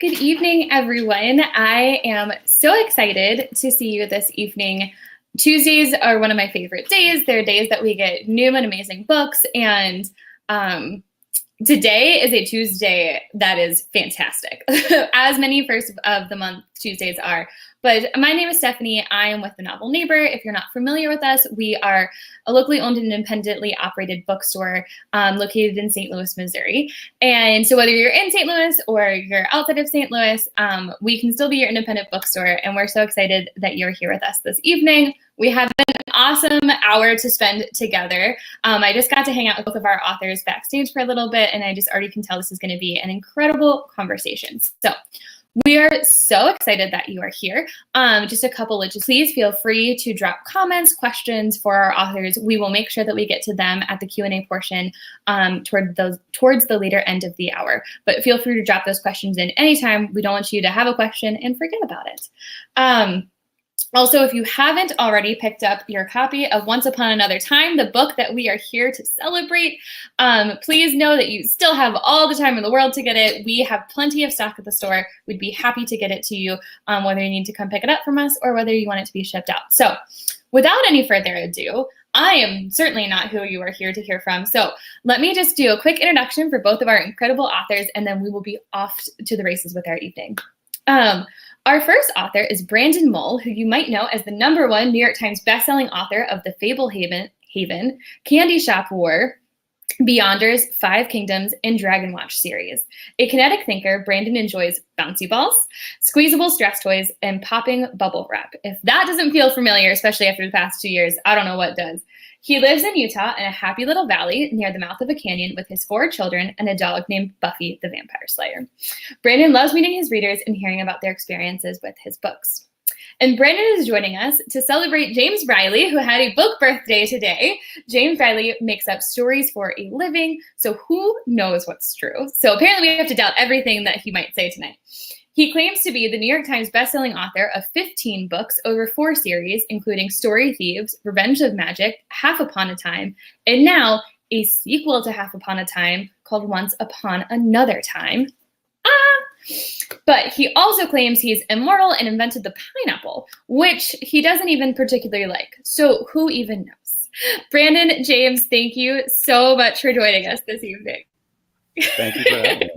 Good evening, everyone. I am so excited to see you this evening. Tuesdays are one of my favorite days. They're days that we get new and amazing books, and today is a Tuesday that is fantastic, as many first of the month Tuesdays are. But my name is Stephanie. I am with The Novel Neighbor. If you're not familiar with us, we are a locally owned and independently operated bookstore located in St. Louis, Missouri. And so whether you're in St. Louis or you're outside of St. Louis, we can still be your independent bookstore. And we're so excited that you're here with us this evening. We have an awesome hour to spend together. I just got to hang out with both of our authors backstage for a little bit, and I just already can tell this is going to be an incredible conversation. So we are so excited that you are here. Just a couple logistics. Please feel free to drop comments, questions for our authors. We will make sure that we get to them at the Q&A portion towards the later end of the hour. But feel free to drop those questions in anytime. We don't want you to have a question and forget about it. Also, if you haven't already picked up your copy of Once Upon Another Time, the book that we are here to celebrate, please know that you still have all the time in the world to get it. We have plenty of stock at the store. We'd be happy to get it to you, whether you need to come pick it up from us or whether you want it to be shipped out. So without any further ado, I am certainly not who you are here to hear from. So let me just do a quick introduction for both of our incredible authors, and then we will be off to the races with our evening. Our first author is Brandon Mull, who you might know as the #1 New York Times bestselling author of the Fablehaven, Candy Shop War, Beyonders, Five Kingdoms, and Dragon Watch series. A kinetic thinker, Brandon enjoys bouncy balls, squeezable stress toys, and popping bubble wrap. If that doesn't feel familiar, especially after the past 2 years, I don't know what does. He lives in Utah in a happy little valley near the mouth of a canyon with his 4 children and a dog named Buffy the Vampire Slayer. Brandon loves meeting his readers and hearing about their experiences with his books. And Brandon is joining us to celebrate James Riley, who had a book birthday today. James Riley makes up stories for a living, so who knows what's true? So apparently we have to doubt everything that he might say tonight. He claims to be the New York Times bestselling author of 15 books over 4 series, including Story Thieves, Revenge of Magic, Half Upon a Time, and now a sequel to Half Upon a Time called Once Upon Another Time. But he also claims he's immortal and invented the pineapple, which he doesn't even particularly like. So who even knows? Brandon, James, thank you so much for joining us this evening. Thank you for having me.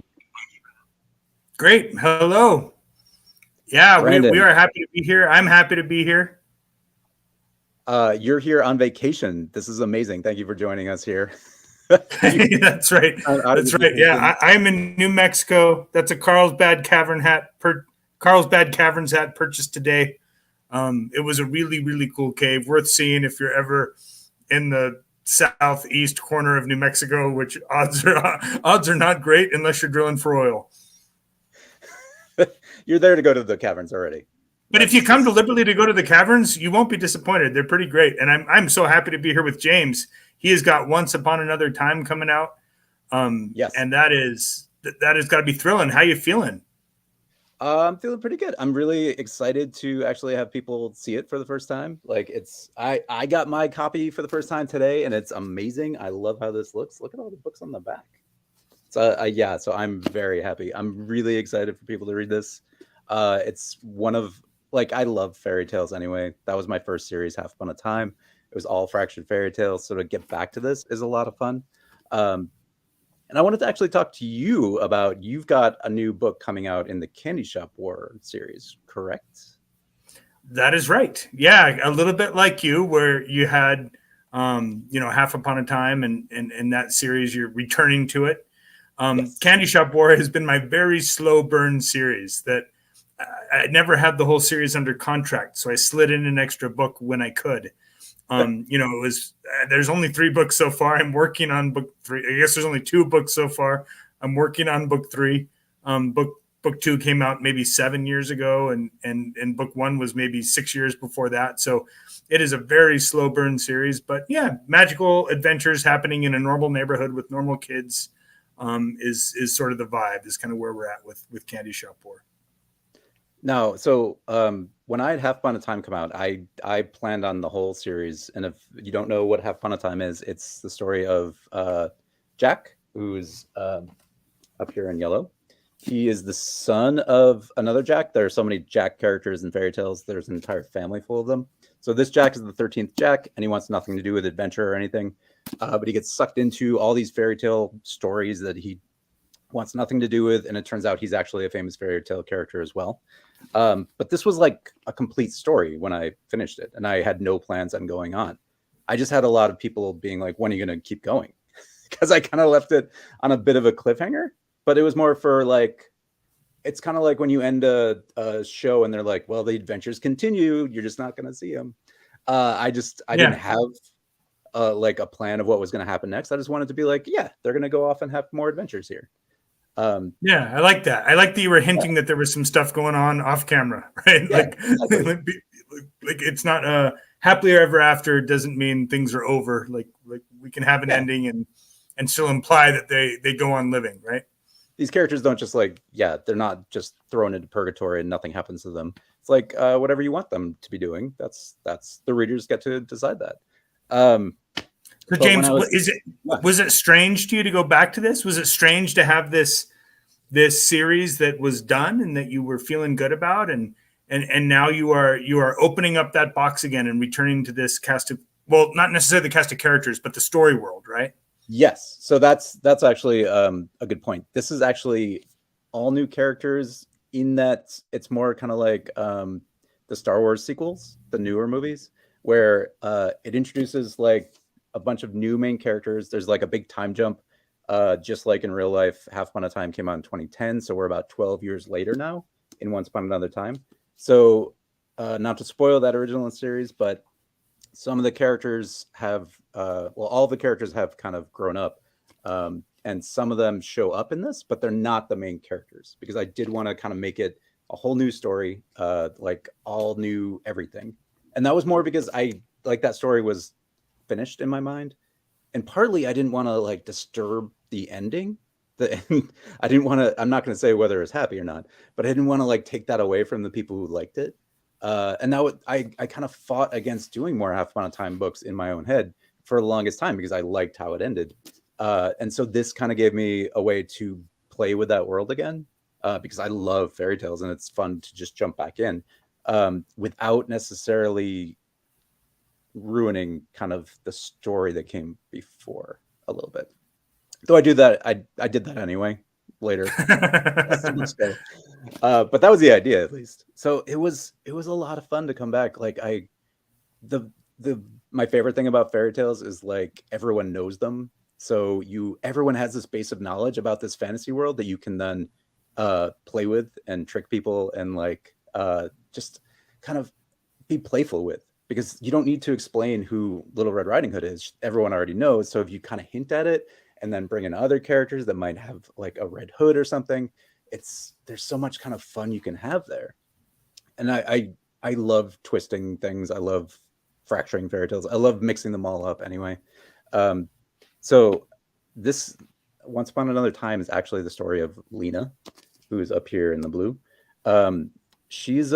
Great. Hello. Yeah, we are happy to be here. I'm happy to be here. You're here on vacation. This is amazing. Thank you for joining us here. That's right. That's right. Yeah, I'm in New Mexico. That's a Carlsbad Caverns hat purchased today. It was a really, really cool cave, worth seeing if you're ever in the southeast corner of New Mexico, which odds are not great unless you're drilling for oil. You're there to go to the caverns already. But if you come deliberately to go to the caverns, you won't be disappointed. They're pretty great. And I'm so happy to be here with James. He has got Once Upon Another Time coming out. Yes. And that has got to be thrilling. How you feeling? I'm feeling pretty good. I'm really excited to actually have people see it for the first time. Like I got my copy for the first time today, and it's amazing. I love how this looks. Look at all the books on the back. So so I'm very happy. I'm really excited for people to read this. It's one of, I love fairy tales anyway. That was my first series, Half Upon a Time. It was all fraction fairy tales. So to get back to this is a lot of fun. And I wanted to actually talk to you about, you've got a new book coming out in the Candy Shop War series, correct? That is right. Yeah, a little bit like you, where you had, Half Upon a Time, and in that series, you're returning to it. Yes. Candy Shop War has been my very slow burn series that I never had the whole series under contract. So I slid in an extra book when I could. It was, there's only 3 books so far. I'm working on book 3. I guess there's only 2 books so far. I'm working on book 3. Book 2 came out maybe 7 years ago, and book 1 was maybe 6 years before that. So it is a very slow burn series, but yeah, magical adventures happening in a normal neighborhood with normal kids. Is sort of the vibe, is kind of where we're at with Candy Shop War. No, so when I had Half Upon a Time come out, I planned on the whole series. And if you don't know what Half Upon a Time is, it's the story of Jack, who's up here in yellow. He is the son of another Jack. There are so many Jack characters in fairy tales. There's an entire family full of them. So this Jack is the 13th Jack, and he wants nothing to do with adventure or anything. But he gets sucked into all these fairy tale stories that he wants nothing to do with, and it turns out he's actually a famous fairy tale character as well. But this was like a complete story when I finished it, and I had no plans on going on. I just had a lot of people being like, when are you going to keep going? Because I kind of left it on a bit of a cliffhanger. But it was more for like, it's kind of like when you end a show and they're like, well, the adventures continue. You're just not going to see them. I didn't have like a plan of what was going to happen next. I just wanted to be like, yeah, they're going to go off and have more adventures here. Yeah, I like that. I like that you were hinting that there was some stuff going on off camera, right? Yeah, like, exactly. like it's not happily ever after doesn't mean things are over. Like we can have an ending and still imply that they go on living, right? These characters don't just like, they're not just thrown into purgatory and nothing happens to them. It's like whatever you want them to be doing. That's the readers get to decide that. So James, was it strange to you to go back to this? Was it strange to have this series that was done and that you were feeling good about, and now you are opening up that box again and returning to this cast of, well, not necessarily the cast of characters, but the story world, right? Yes. So that's actually a good point. This is actually all new characters in that it's more kind of like the Star Wars sequels, the newer movies, where it introduces like a bunch of new main characters. There's like a big time jump, just like in real life. Half Upon a Time came out in 2010, so we're about 12 years later now in Once Upon Another Time. So not to spoil that original series, but some of the characters have, all the characters have kind of grown up, and some of them show up in this, but they're not the main characters because I did want to kind of make it a whole new story, like all new everything. And that was more because I like that story was finished in my mind. And partly I didn't want to like disturb the ending. I didn't want to, I'm not going to say whether it's happy or not, but I didn't want to like take that away from the people who liked it. And now I kind of fought against doing more Half Upon a Time books in my own head for the longest time because I liked how it ended. And so this kind of gave me a way to play with that world again, because I love fairy tales and it's fun to just jump back in without necessarily ruining kind of the story that came before a little bit. Though I do that, I did that anyway later. But that was the idea at least. So it was a lot of fun to come back. Like my favorite thing about fairy tales is like everyone knows them. So everyone has this base of knowledge about this fantasy world that you can then play with and trick people and like just kind of be playful with, because you don't need to explain who Little Red Riding Hood is. Everyone already knows. So if you kind of hint at it and then bring in other characters that might have like a red hood or something, there's so much kind of fun you can have there. And I love twisting things. I love fracturing fairy tales. I love mixing them all up anyway. So this Once Upon Another Time is actually the story of Lena, who is up here in the blue. She's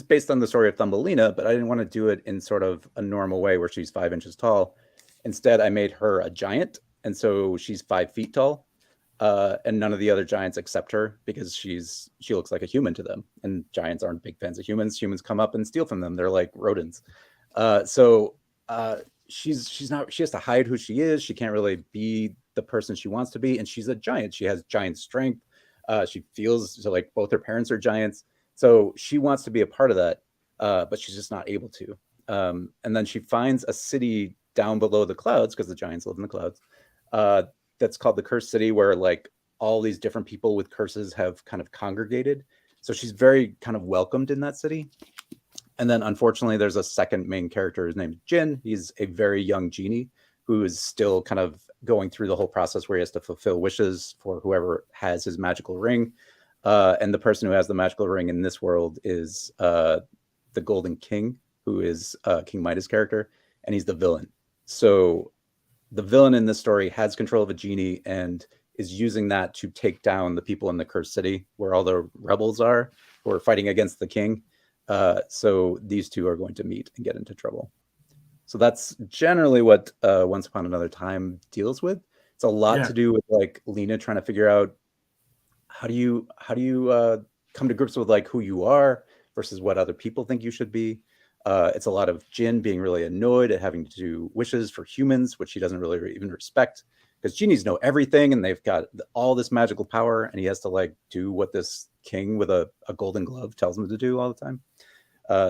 based on the story of Thumbelina, but I didn't want to do it in sort of a normal way where she's 5 inches tall. Instead, I made her a giant, and so she's 5 feet tall. And none of the other giants accept her because she looks like a human to them. And giants aren't big fans of humans. Humans come up and steal from them. They're like rodents. So she's not. She has to hide who she is. She can't really be the person she wants to be. And she's a giant. She has giant strength. She feels so like both her parents are giants. So she wants to be a part of that, but she's just not able to. And then she finds a city down below the clouds, because the giants live in the clouds. That's called the Cursed City, where like all these different people with curses have kind of congregated. So she's very kind of welcomed in that city. And then unfortunately, there's a second main character. His name is Jin. He's a very young genie who is still kind of going through the whole process where he has to fulfill wishes for whoever has his magical ring. And the person who has the magical ring in this world is the Golden King, who is King Midas' character, and he's the villain. So the villain in this story has control of a genie and is using that to take down the people in the Cursed City, where all the rebels are, who are fighting against the king. So these two are going to meet and get into trouble. So that's generally what Once Upon Another Time deals with. It's a lot to do with like Lena trying to figure out how do you come to grips with like who you are versus what other people think you should be. It's a lot of Jin being really annoyed at having to do wishes for humans, which he doesn't really even respect, because genies know everything and they've got all this magical power, and he has to like do what this king with a golden glove tells him to do all the time.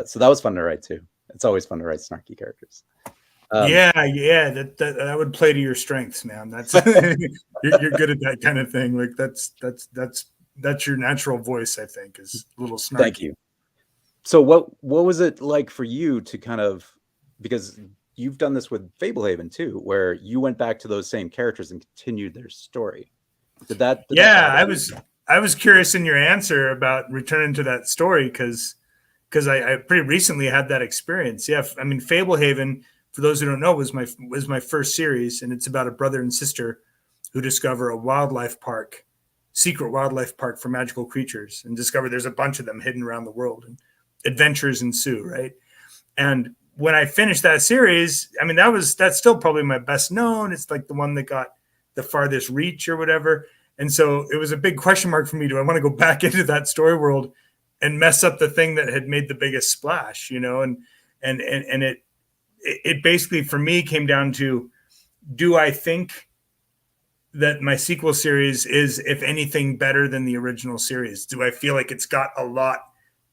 So that was fun to write too. It's always fun to write snarky characters. Yeah, that would play to your strengths, man. That's you're good at that kind of thing. Like that's your natural voice, I think, is a little snarky. Thank you. So what was it like for you to kind of, because you've done this with Fablehaven too, where you went back to those same characters and continued their story? Did that I was curious in your answer about returning to that story because I pretty recently had that experience. Yeah, I mean, Fablehaven, for those who don't know, was my first series, and it's about a brother and sister who discover a secret wildlife park for magical creatures, and discover there's a bunch of them hidden around the world, and adventures ensue, right? And when I finished that series, I mean, that's still probably my best known. It's like the one that got the farthest reach or whatever. And so it was a big question mark for me. Do I want to go back into that story world and mess up the thing that had made the biggest splash, you know? And it basically for me came down to, do I think that my sequel series is, if anything, better than the original series? Do I feel like it's got a lot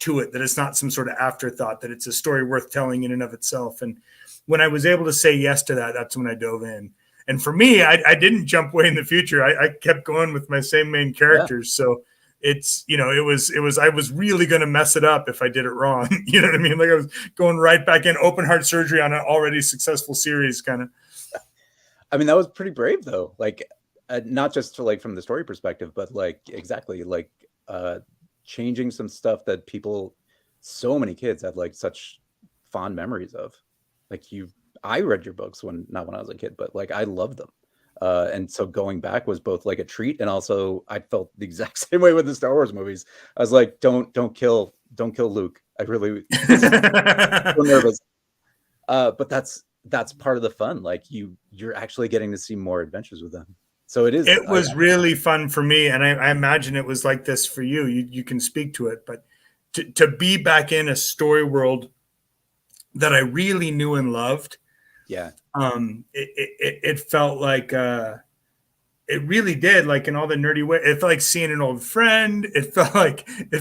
to it, that it's not some sort of afterthought, that it's a story worth telling in and of itself? And when I was able to say yes to that, that's when I dove in. And for me, I didn't jump way in the future. I kept going with my same main characters. Yeah. So it's, you know, it was, I was really going to mess it up if I did it wrong. You know what I mean? Like I was going right back in, open heart surgery on an already successful series kind of. I mean, that was pretty brave though. Like not just to, like, from the story perspective, but like exactly like changing some stuff that so many kids have like such fond memories of. Like I read your books not when I was a kid, but like I loved them. And so going back was both like a treat, and also I felt the exact same way with the Star Wars movies. I was like, don't kill Luke. I really so nervous. But that's part of the fun. Like you're actually getting to see more adventures with them. So it was really fun for me, and I imagine it was like this for you. You can speak to it, but to be back in a story world that I really knew and loved. Yeah. It felt like it really did, like in all the nerdy way. It felt like seeing an old friend. It felt like it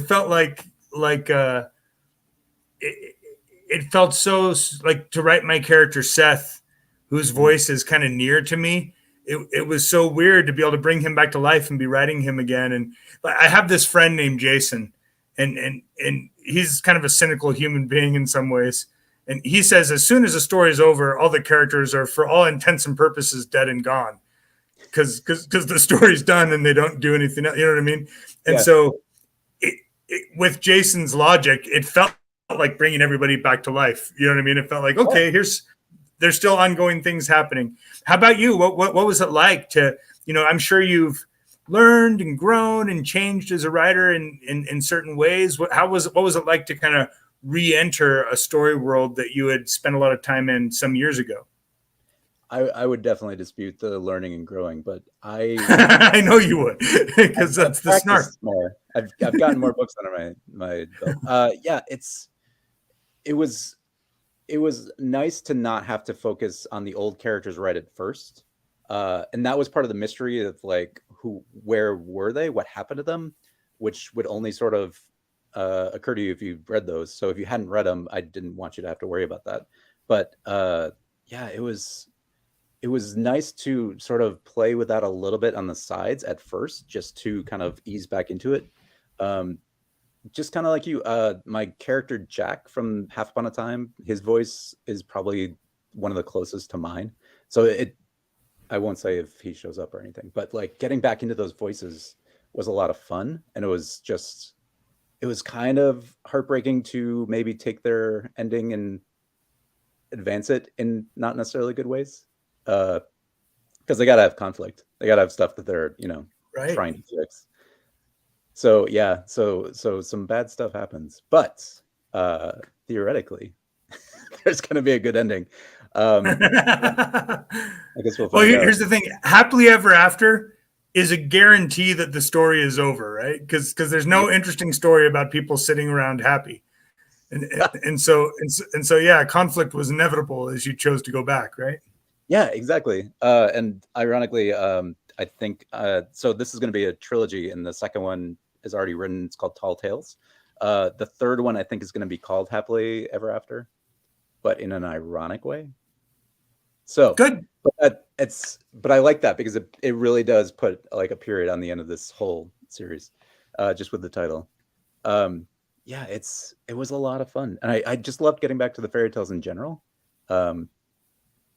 felt so like, to write my character Seth, whose voice is kind of near to me. It was so weird to be able to bring him back to life and be writing him again. And I have this friend named Jason, and he's kind of a cynical human being in some ways. And he says, as soon as the story is over, all the characters are, for all intents and purposes, dead and gone, because the story's done and they don't do anything else, you know what I mean? And so with Jason's logic, it felt like bringing everybody back to life. You know what I mean? It felt like, okay, there's still ongoing things happening. How about you? What was it like to, you know, I'm sure you've learned and grown and changed as a writer in certain ways. What was it like to kind of re-enter a story world that you had spent a lot of time in some years ago? I would definitely dispute the learning and growing, but I know you would, because that's the snark. More. I've gotten more books under my belt. It was nice to not have to focus on the old characters right at first, and that was part of the mystery of like where were they, what happened to them, which would only sort of occur to you if you read those. So if you hadn't read them, I didn't want you to have to worry about that. But it was nice to sort of play with that a little bit on the sides at first, just to kind of ease back into it. Just kind of like you, my character Jack from Half Upon a Time, his voice is probably one of the closest to mine. So I won't say if he shows up or anything, but like getting back into those voices was a lot of fun. And it was kind of heartbreaking to maybe take their ending and advance it in not necessarily good ways. Because they gotta have conflict. They gotta have stuff that they're, right, trying to fix. So yeah, so some bad stuff happens, but theoretically, there's gonna be a good ending. I guess we'll. Well, here's the thing: happily ever after is a guarantee that the story is over, right? Because there's no interesting story about people sitting around happy, and so yeah, conflict was inevitable as you chose to go back, right? Yeah, exactly. And ironically, I think so. This is going to be a trilogy, and the second one is already written. It's called Tall Tales. The third one I think is going to be called Happily Ever After, but in an ironic way. So Good. But I like that because it really does put like a period on the end of this whole series, just with the title. Yeah, it was a lot of fun, and I just loved getting back to the fairy tales in general.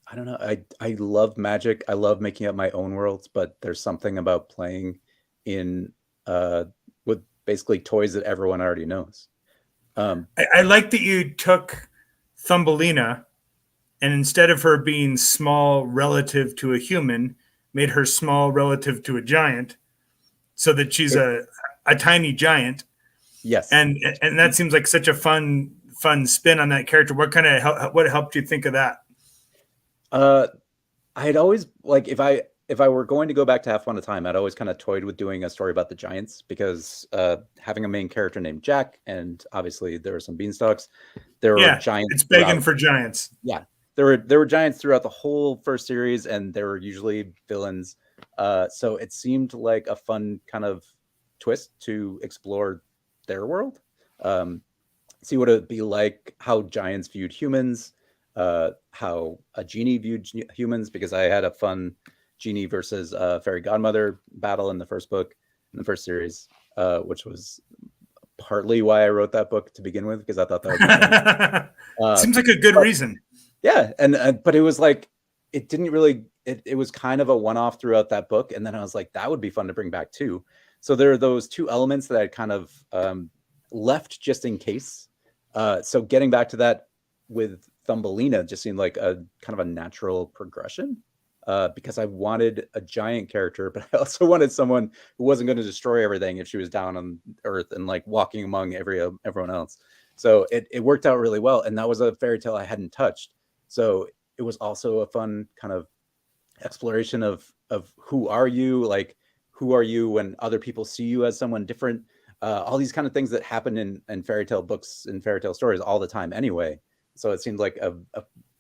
I don't know. I love magic. I love making up my own worlds, but there's something about playing in with basically toys that everyone already knows. I like that you took Thumbelina, and instead of her being small relative to a human, made her small relative to a giant, so that she's a tiny giant. Yes, and that seems like such a fun spin on that character. What kind of what helped you think of that? I had always like if I were going to go back to Half Upon a Time, I'd always kind of toyed with doing a story about the giants because having a main character named Jack, and obviously there were some beanstalks. There were giants. It's begging for giants. Yeah, there were giants throughout the whole first series, and there were usually villains. So it seemed like a fun kind of twist to explore their world. See what it'd be like, how giants viewed humans. How a genie viewed humans, because I had a fun genie versus fairy godmother battle in the first book, in the first series, which was partly why I wrote that book to begin with, because I thought that would be fun. Seems like a good reason. Yeah, and but it was like it didn't really. It was kind of a one-off throughout that book, and then I was like, that would be fun to bring back too. So there are those two elements that I kind of left just in case. So getting back to that with Thumbelina just seemed like a kind of a natural progression, because I wanted a giant character, but I also wanted someone who wasn't going to destroy everything if she was down on Earth and like walking among everyone else. So it worked out really well, and that was a fairy tale I hadn't touched. So it was also a fun kind of exploration of who are you, like who are you when other people see you as someone different. All these kind of things that happen in fairy tale books and fairy tale stories all the time anyway. So it seemed like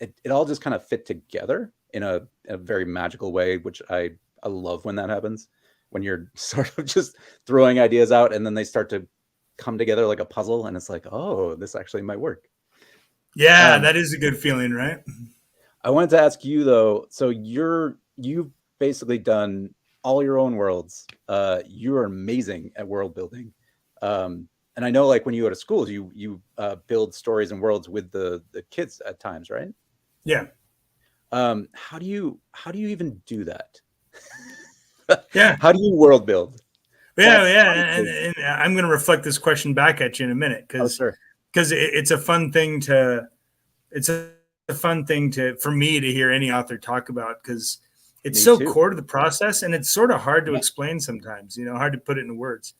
it all just kind of fit together in a very magical way, which I love when that happens, when you're sort of just throwing ideas out and then they start to come together like a puzzle, and it's like, oh, this actually might work. Yeah, that is a good feeling, right? I wanted to ask you though, so you've basically done all your own worlds. You're amazing at world building. And I know, like when you go to schools, you build stories and worlds with the kids at times, right? Yeah. How do you even do that? Yeah. How do you world build? Yeah, and I'm going to reflect this question back at you in a minute, because it's a fun thing to for me to hear any author talk about, because it's so core to the process, and it's sort of hard to explain sometimes. Hard to put it into words.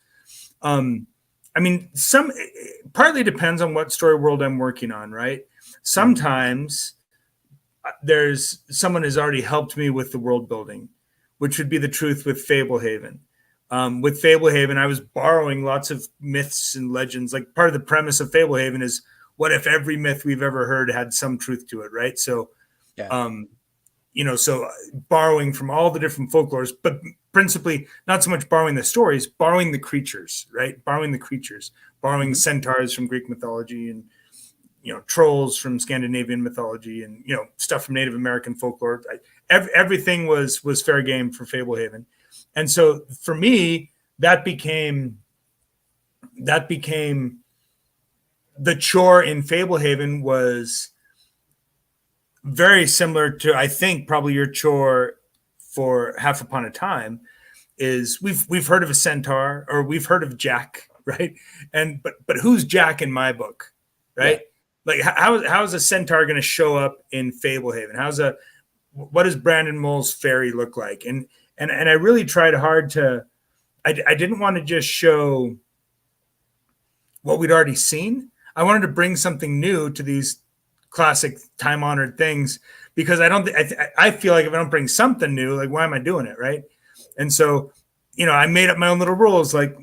I mean, partly depends on what story world I'm working on, right? Sometimes there's someone has already helped me with the world building, which would be the truth with Fablehaven. With Fablehaven, I was borrowing lots of myths and legends. Like, part of the premise of Fablehaven is, what if every myth we've ever heard had some truth to it, right? So, so borrowing from all the different folklores, but principally not so much borrowing the stories, borrowing the creatures, right? Borrowing centaurs from Greek mythology, and trolls from Scandinavian mythology, and stuff from Native American folklore. Everything was fair game for Fablehaven. And so for me, that became the chore in Fablehaven was very similar to, I think, probably your chore for Half Upon a Time. Is we've heard of a centaur, or we've heard of Jack, right? But who's Jack in my book, right? Yeah. Like, how is a centaur going to show up in Fablehaven? What does Brandon Mull's fairy look like? And I really tried hard to, I didn't want to just show what we'd already seen. I wanted to bring something new to these classic time-honored things, because I feel like if I don't bring something new, like, why am I doing it, right? And so I made up my own little rules. Like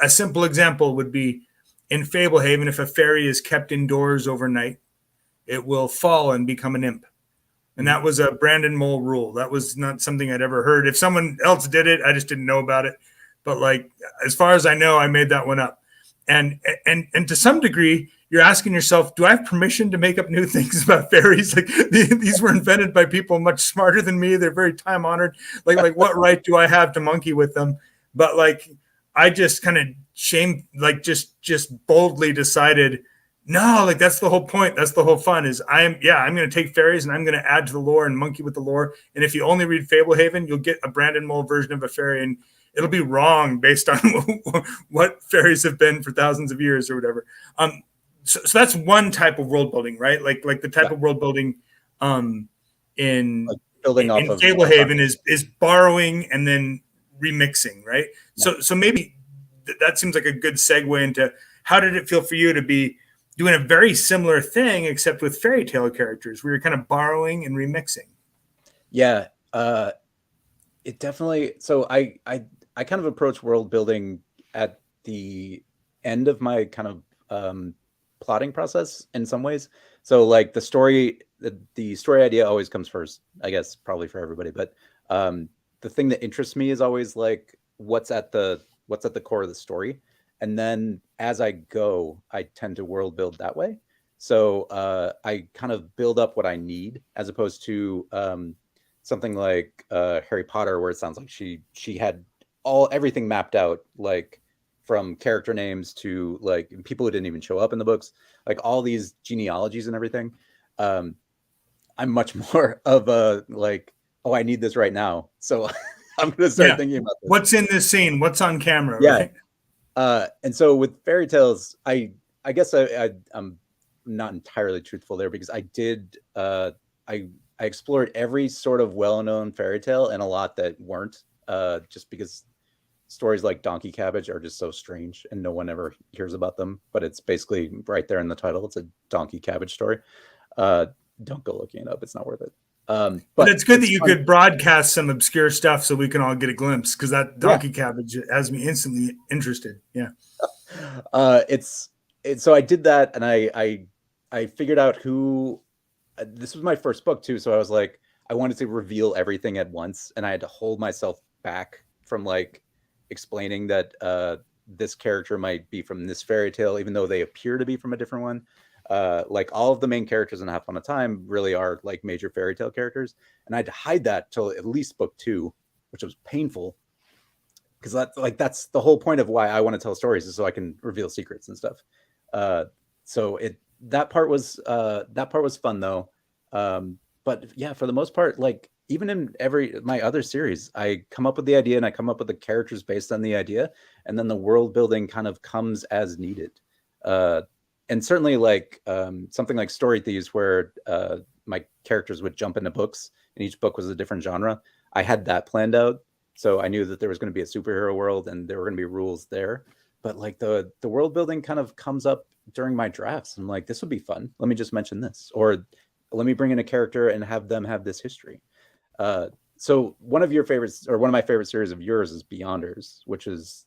a simple example would be in Fablehaven, if a fairy is kept indoors overnight, it will fall and become an imp. And that was a Brandon Mull rule. That was not something I'd ever heard. If someone else did it, I just didn't know about it. But like, as far as I know, I made that one up. And to some degree, you're asking yourself, do I have permission to make up new things about fairies? Like these were invented by people much smarter than me. They're very time honored. Like what right do I have to monkey with them? But like, I just kind of just boldly decided, no, like that's the whole point. That's the whole fun is I'm going to take fairies and I'm going to add to the lore and monkey with the lore. And if you only read Fablehaven, you'll get a Brandon Mull version of a fairy, and it'll be wrong based on what fairies have been for thousands of years or whatever. So that's one type of world building, right? Like the type of world building in like building off of Fablehaven is borrowing and then remixing, right? Yeah. So maybe that seems like a good segue into how did it feel for you to be doing a very similar thing except with fairy tale characters where you're kind of borrowing and remixing? Yeah, it definitely. So I kind of approach world building at the end of my kind of plotting process in some ways. So like the story idea always comes first, I guess, probably for everybody. But the thing that interests me is always like what's at the core of the story. And then as I go, I tend to world build that way. So I kind of build up what I need as opposed to something like Harry Potter, where it sounds like she had everything mapped out, like from character names to like people who didn't even show up in the books, like all these genealogies and everything. I'm much more of a like, oh, I need this right now. So I'm going to start thinking about this. What's in this scene? What's on camera? Yeah. Right? And so with fairy tales, I guess I'm not entirely truthful there because I did, I explored every sort of well-known fairy tale and a lot that weren't, just because stories like Donkey Cabbage are just so strange and no one ever hears about them, but it's basically right there in the title. It's a Donkey Cabbage story. Don't go looking it up. It's not worth it. But it's good that you could broadcast some obscure stuff so we can all get a glimpse, because that Donkey Cabbage has me instantly interested. Yeah. So I did that, and I figured out who. This was my first book too, so I was like, I wanted to reveal everything at once, and I had to hold myself back from like explaining that this character might be from this fairy tale, even though they appear to be from a different one. Like all of the main characters in Half on a Time really are like major fairy tale characters, and I had to hide that till at least book 2, which was painful because that's the whole point of why I want to tell stories, is so I can reveal secrets and stuff. So that part was fun though. But yeah, for the most part, like even in my other series, I come up with the idea and I come up with the characters based on the idea, and then the world building kind of comes as needed. And certainly like something like Story Thieves, where my characters would jump into books and each book was a different genre. I had that planned out. So I knew that there was going to be a superhero world and there were going to be rules there. But like the world building kind of comes up during my drafts. I'm like, this would be fun. Let me just mention this. Or let me bring in a character and have them have this history. So one of your favorites, or one of my favorite series of yours, is Beyonders, which is,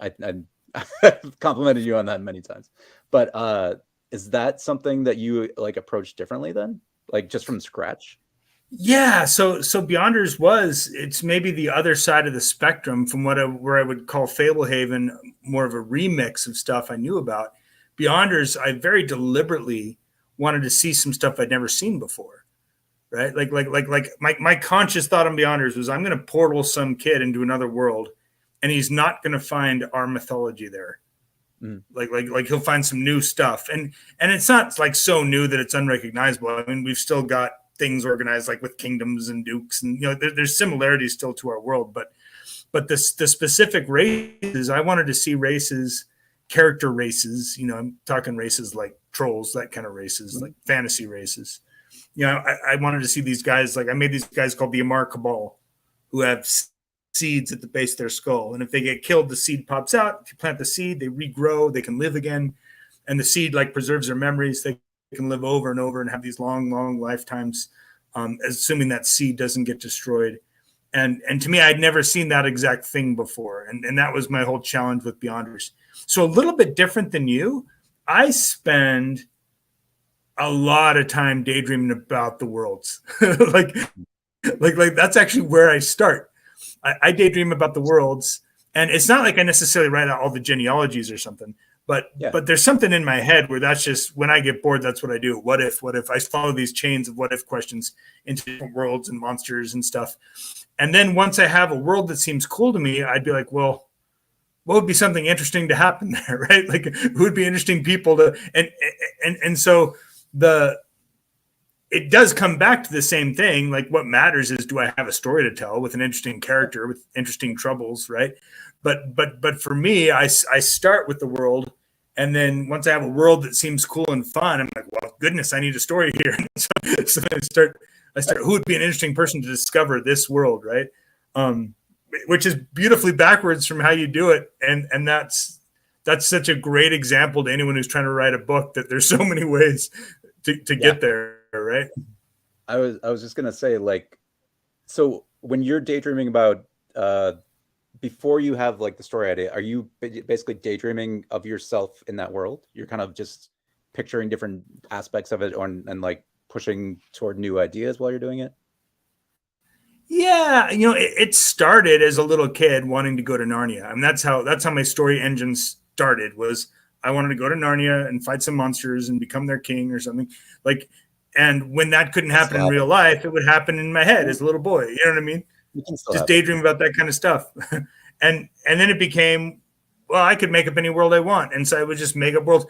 I've complimented you on that many times. But is that something that you like approach differently then, like just from scratch? Yeah, so Beyonders it's maybe the other side of the spectrum from where I would call Fablehaven more of a remix of stuff I knew about. Beyonders, I very deliberately wanted to see some stuff I'd never seen before, right? Like my conscious thought on Beyonders was, I'm going to portal some kid into another world, and he's not going to find our mythology there. Like he'll find some new stuff, and it's not like so new that it's unrecognizable. I mean, we've still got things organized like with kingdoms and dukes, and there's similarities still to our world, but the specific races, I wanted to see races, character races. I'm talking races like trolls, that kind of races, like fantasy races. I wanted to see these guys. Like I made these guys called the Amar Cabal, who have seeds at the base of their skull, and if they get killed, the seed pops out. If you plant the seed, they regrow, they can live again, and the seed like preserves their memories. They can live over and over and have these long lifetimes, assuming that seed doesn't get destroyed. And to me, I'd never seen that exact thing before. And that was my whole challenge with Beyonders. So a little bit different than you. I spend a lot of time daydreaming about the worlds. like that's actually where I start. I daydream about the worlds, and it's not like I necessarily write out all the genealogies or something, but there's something in my head where that's just, when I get bored, that's what I do. What if I follow these chains of what if questions into different worlds and monsters and stuff. And then once I have a world that seems cool to me, I'd be like, well, what would be something interesting to happen there, right? Like, who would be interesting people to, and so it does come back to the same thing. Like, what matters is, do I have a story to tell with an interesting character with interesting troubles, right? But for me, I start with the world, and then once I have a world that seems cool and fun, I'm like, well, goodness, I need a story here. So I start. Who would be an interesting person to discover this world, right? Which is beautifully backwards from how you do it, and that's such a great example to anyone who's trying to write a book, that there's so many ways to get there, right? I was just gonna say, like, so when you're daydreaming about before you have like the story idea, are you basically daydreaming of yourself in that world? You're kind of just picturing different aspects of it, and like pushing toward new ideas while you're doing it? Yeah, it started as a little kid wanting to go to Narnia. I mean, that's how my story engine started. Was I wanted to go to Narnia and fight some monsters and become their king or something. Like, and when that couldn't happen in real life, it would happen in my head as a little boy. You know what I mean? Just daydream about that kind of stuff. and then it became, well, I could make up any world I want. And so I would just make up worlds.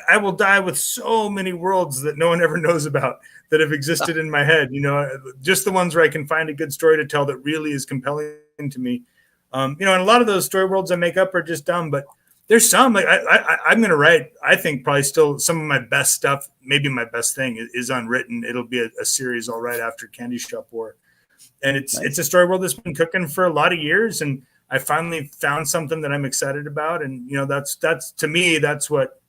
I will die with so many worlds that no one ever knows about that have existed in my head, just the ones where I can find a good story to tell that really is compelling to me. And a lot of those story worlds I make up are just dumb, but there's some, like I'm going to write, I think probably still some of my best stuff, maybe my best thing is unwritten. It'll be a series I'll write after Candy Shop War. And it's a story world that's been cooking for a lot of years. And I finally found something that I'm excited about. And, that's to me, that's what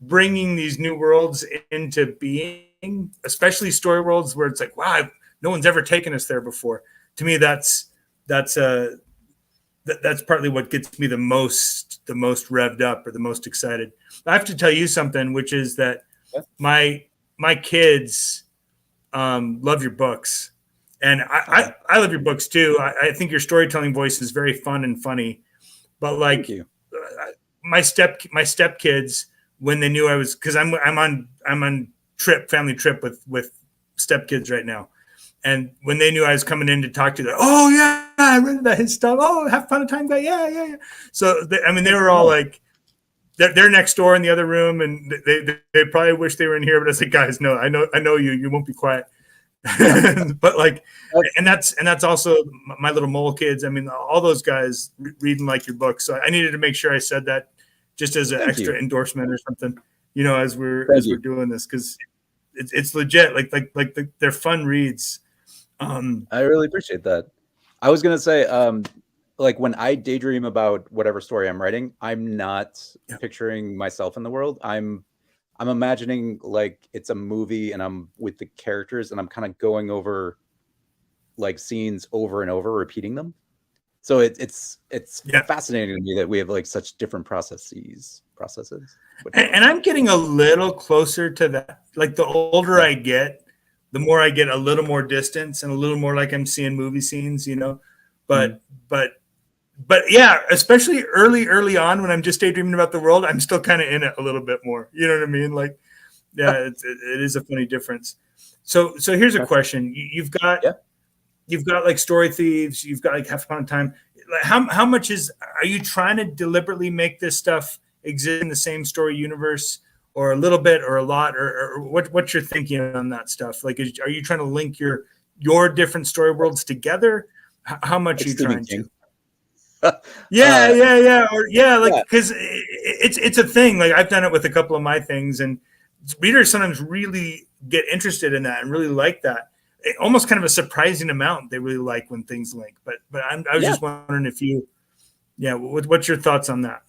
bringing these new worlds into being, especially story worlds where it's like, wow, no one's ever taken us there before. To me, that's partly what gets me the most revved up or the most excited. I have to tell you something, which is that my kids love your books. And I love your books too. I think your storytelling voice is very fun and funny. But like my stepkids, when they knew I was, because I'm on family trip with stepkids right now, and when they knew I was coming in to talk to them, oh yeah, I read that his stuff. Oh, have fun time guy, yeah. So they were all like, they're next door in the other room, and they probably wish they were in here. But I said, guys, no, I know you won't be quiet. But like, and that's also my little mole kids. I mean, all those guys reading like your book. So I needed to make sure I said that just as an extra endorsement or something, as we're doing this, because it's legit. Like they're fun reads. I really appreciate that. I was gonna say, like when I daydream about whatever story I'm writing, I'm not picturing myself in the world. I'm imagining like it's a movie, and I'm with the characters, and I'm kind of going over like scenes over and over, repeating them. So it's fascinating to me that we have like such different processes. And I'm getting a little closer to that. Like the older I get, the more I get a little more distance and a little more like I'm seeing movie scenes, But yeah, especially early on when I'm just daydreaming about the world, I'm still kind of in it a little bit more. You know what I mean? Like, yeah, it is a funny difference. So here's a question: you've got like Story Thieves, you've got like Half Upon a Time. How much are you trying to deliberately make this stuff exist in the same story universe, or a little bit, or a lot, or what's your thinking on that stuff? Like, are you trying to link your different story worlds together? How much are you trying to? Because it's a thing. Like I've done it with a couple of my things, and readers sometimes really get interested in that and really like that. Almost kind of a surprising amount they really like when things link. But I was just wondering if you, what's your thoughts on that?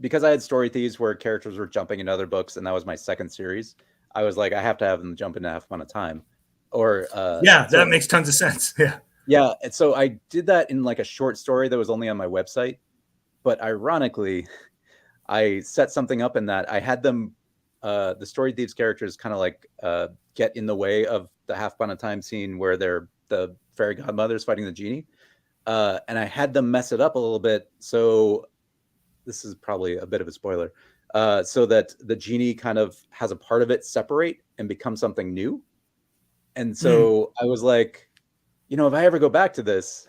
Because I had Story Thieves where characters were jumping into other books, and that was my second series. I was like, I have to have them jump into Half Upon a Time. Or Yeah, so that makes tons of sense. Yeah. yeah, and so I did that in like a short story that was only on my website. But ironically, I set something up in that I had them, the Story Thieves characters kind of like get in the way of the Half Upon a Time scene where they're the fairy godmothers fighting the genie. And I had them mess it up a little bit. So this is probably a bit of a spoiler. So that the genie kind of has a part of it separate and become something new. And so I was like, you know, if I ever go back to this,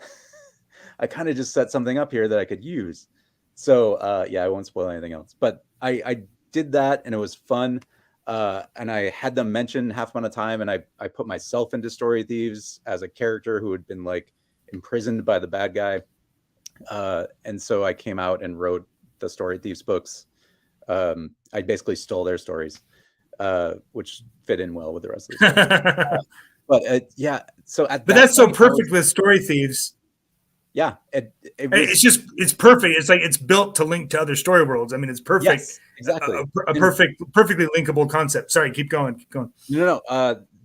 I kind of just set something up here that I could use. So yeah, I won't spoil anything else. But I did that and it was fun. And I had them mention Half Upon a Time, and I put myself into Story Thieves as a character who had been like imprisoned by the bad guy. And so I came out and wrote the Story Thieves books. I basically stole their stories, which fit in well with the rest of the story. But yeah, so at But that that's so point, perfect with Story Thieves. Yeah, it was, it's perfect. It's like it's built to link to other story worlds. I mean, it's perfect. Yes, exactly. A perfectly linkable concept. Sorry, keep going. Keep going. No.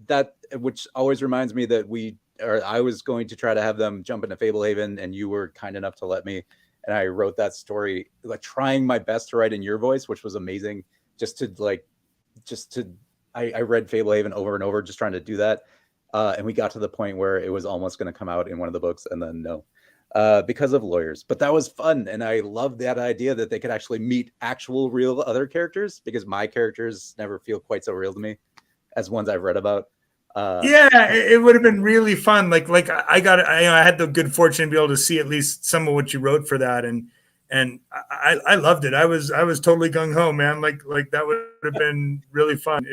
That, which always reminds me that I was going to try to have them jump into Fablehaven, and you were kind enough to let me. And I wrote that story, like trying my best to write in your voice, which was amazing. I read Fablehaven over and over, just trying to do that. And we got to the point where it was almost going to come out in one of the books, and then no. Because of lawyers. But that was fun, and I loved that idea that they could actually meet actual real other characters, because my characters never feel quite so real to me as ones I've read about. Yeah, it would have been really fun. Like I had the good fortune to be able to see at least some of what you wrote for that, and I loved it. I was totally gung ho, man. Like that would have been really fun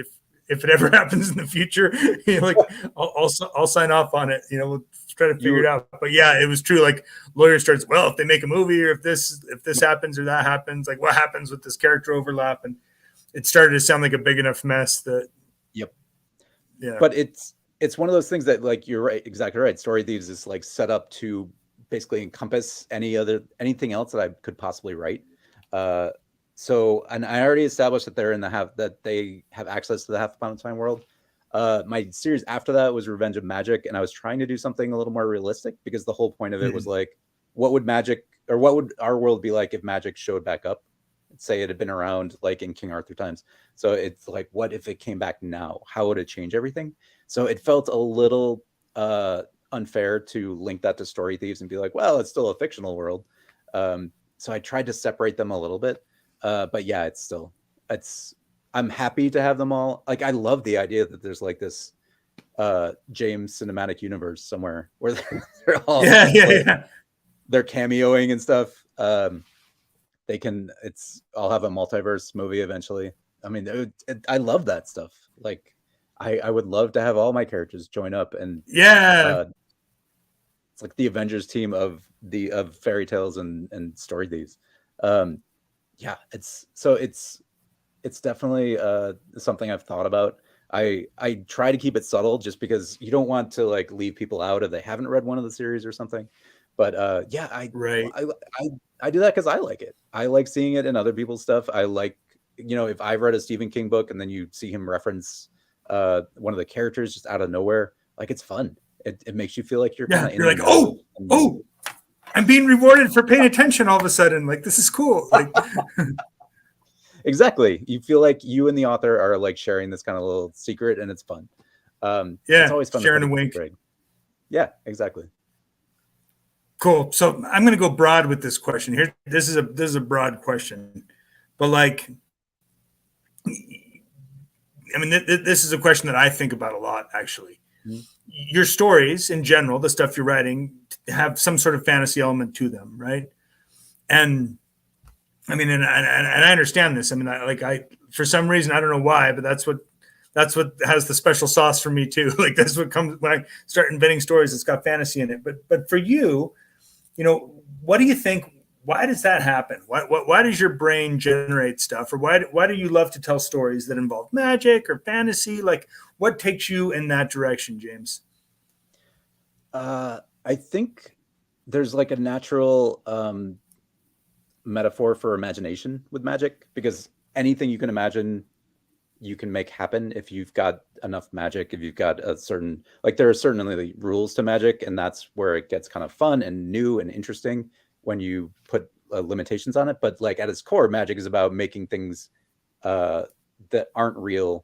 if it ever happens in the future. You know, like I'll sign off on it. You know, we'll try to figure it out. But yeah, it was true. Like lawyer starts, well, if they make a movie, or if this happens or that happens, like what happens with this character overlap, and it started to sound like a big enough mess that. Yep. Yeah. But it's one of those things that, like, you're right, exactly right. Story Thieves is like set up to basically encompass anything else that I could possibly write. So, and I already established that they have access to the Half Upon a Time world. My series after that was Revenge of Magic, and I was trying to do something a little more realistic, because the whole point of it was like, what would our world be like if magic showed back up? Say it had been around like in King Arthur times. So it's like, what if it came back now? How would it change everything? So it felt a little unfair to link that to Story Thieves and be like, well, it's still a fictional world. So I tried to separate them a little bit. But yeah, I'm happy to have them all. Like, I love the idea that there's like this James cinematic universe somewhere where they're all they're cameoing and stuff. I'll have a multiverse movie eventually. I mean, I love that stuff. Like, I would love to have all my characters join up, and it's like the Avengers team of fairy tales and Story Thieves. Yeah, it's definitely something I've thought about. I try to keep it subtle, just because you don't want to like leave people out if they haven't read one of the series or something. But yeah, I do that because I like it. I like seeing it in other people's stuff. I like, if I've read a Stephen King book and then you see him reference one of the characters just out of nowhere, like, it's fun. It makes you feel like you're kind of you're like, oh, I'm being rewarded for paying attention all of a sudden. Like, this is cool. Like, exactly. You feel like you and the author are like sharing this kind of little secret, and it's fun. It's always fun. Sharing a wink. Yeah, exactly. Cool. So I'm going to go broad with this question here. This is a broad question, but like, I mean, this is a question that I think about a lot, actually. Mm-hmm. Your stories in general, the stuff you're writing, have some sort of fantasy element to them, right? And I mean, and I understand this. I mean, for some reason, I don't know why, but that's what has the special sauce for me too. Like, that's what comes when I start inventing stories. It's got fantasy in it. But for you, what do you think? Why does that happen? Why does your brain generate stuff? Or why do you love to tell stories that involve magic or fantasy? Like, what takes you in that direction, James? I think there's like a natural metaphor for imagination with magic, because anything you can imagine you can make happen if you've got enough magic, if you've got a certain, like there are certainly rules to magic, and that's where it gets kind of fun and new and interesting when you put limitations on it. But like at its core, magic is about making things that aren't real.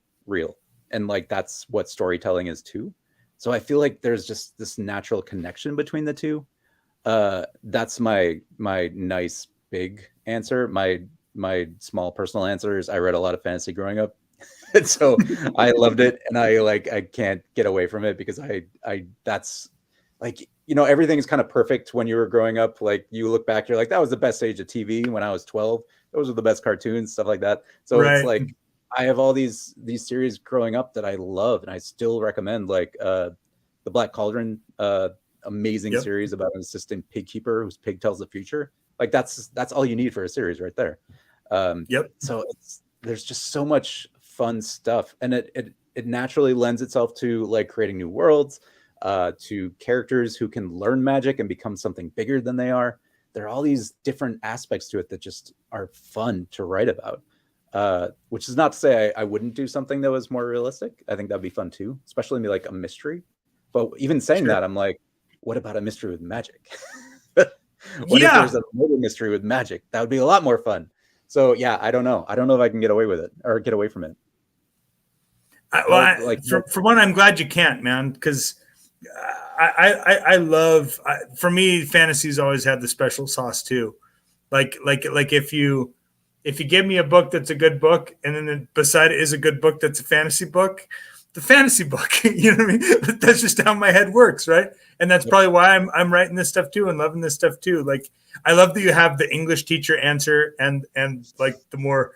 And like that's what storytelling is too. So I feel like there's just this natural connection between the two. That's my nice big answer. My small personal answer is I read a lot of fantasy growing up. And so I loved it, and I can't get away from it because I that's like, you know, everything's kind of perfect when you were growing up. Like you look back, you're like, that was the best age of TV when I was 12. Those were the best cartoons, stuff like that. So Right. it's like I have all these series growing up that I love, and I still recommend, like the Black Cauldron, amazing series about an assistant pig keeper whose pig tells the future. Like that's all you need for a series right there. So there's just so much fun stuff, and it naturally lends itself to like creating new worlds, to characters who can learn magic and become something bigger than they are. There are all these different aspects to it that just are fun to write about. Which is not to say I wouldn't do something that was more realistic. I think that'd be fun too, especially maybe like a mystery. But even saying that, I'm like, what about a mystery with magic? What if there's a murder mystery with magic? That would be a lot more fun. So yeah, I don't know. I don't know if I can get away with it or get away from it. For one, I'm glad you can't, man, because I love. For me, fantasies always had the special sauce too. Like if you give me a book that's a good book, and then beside it is a good book that's a fantasy book, the fantasy book, you know what I mean? That's just how my head works, right? And that's probably why I'm writing this stuff too and loving this stuff too. Like I love that you have the English teacher answer and like the more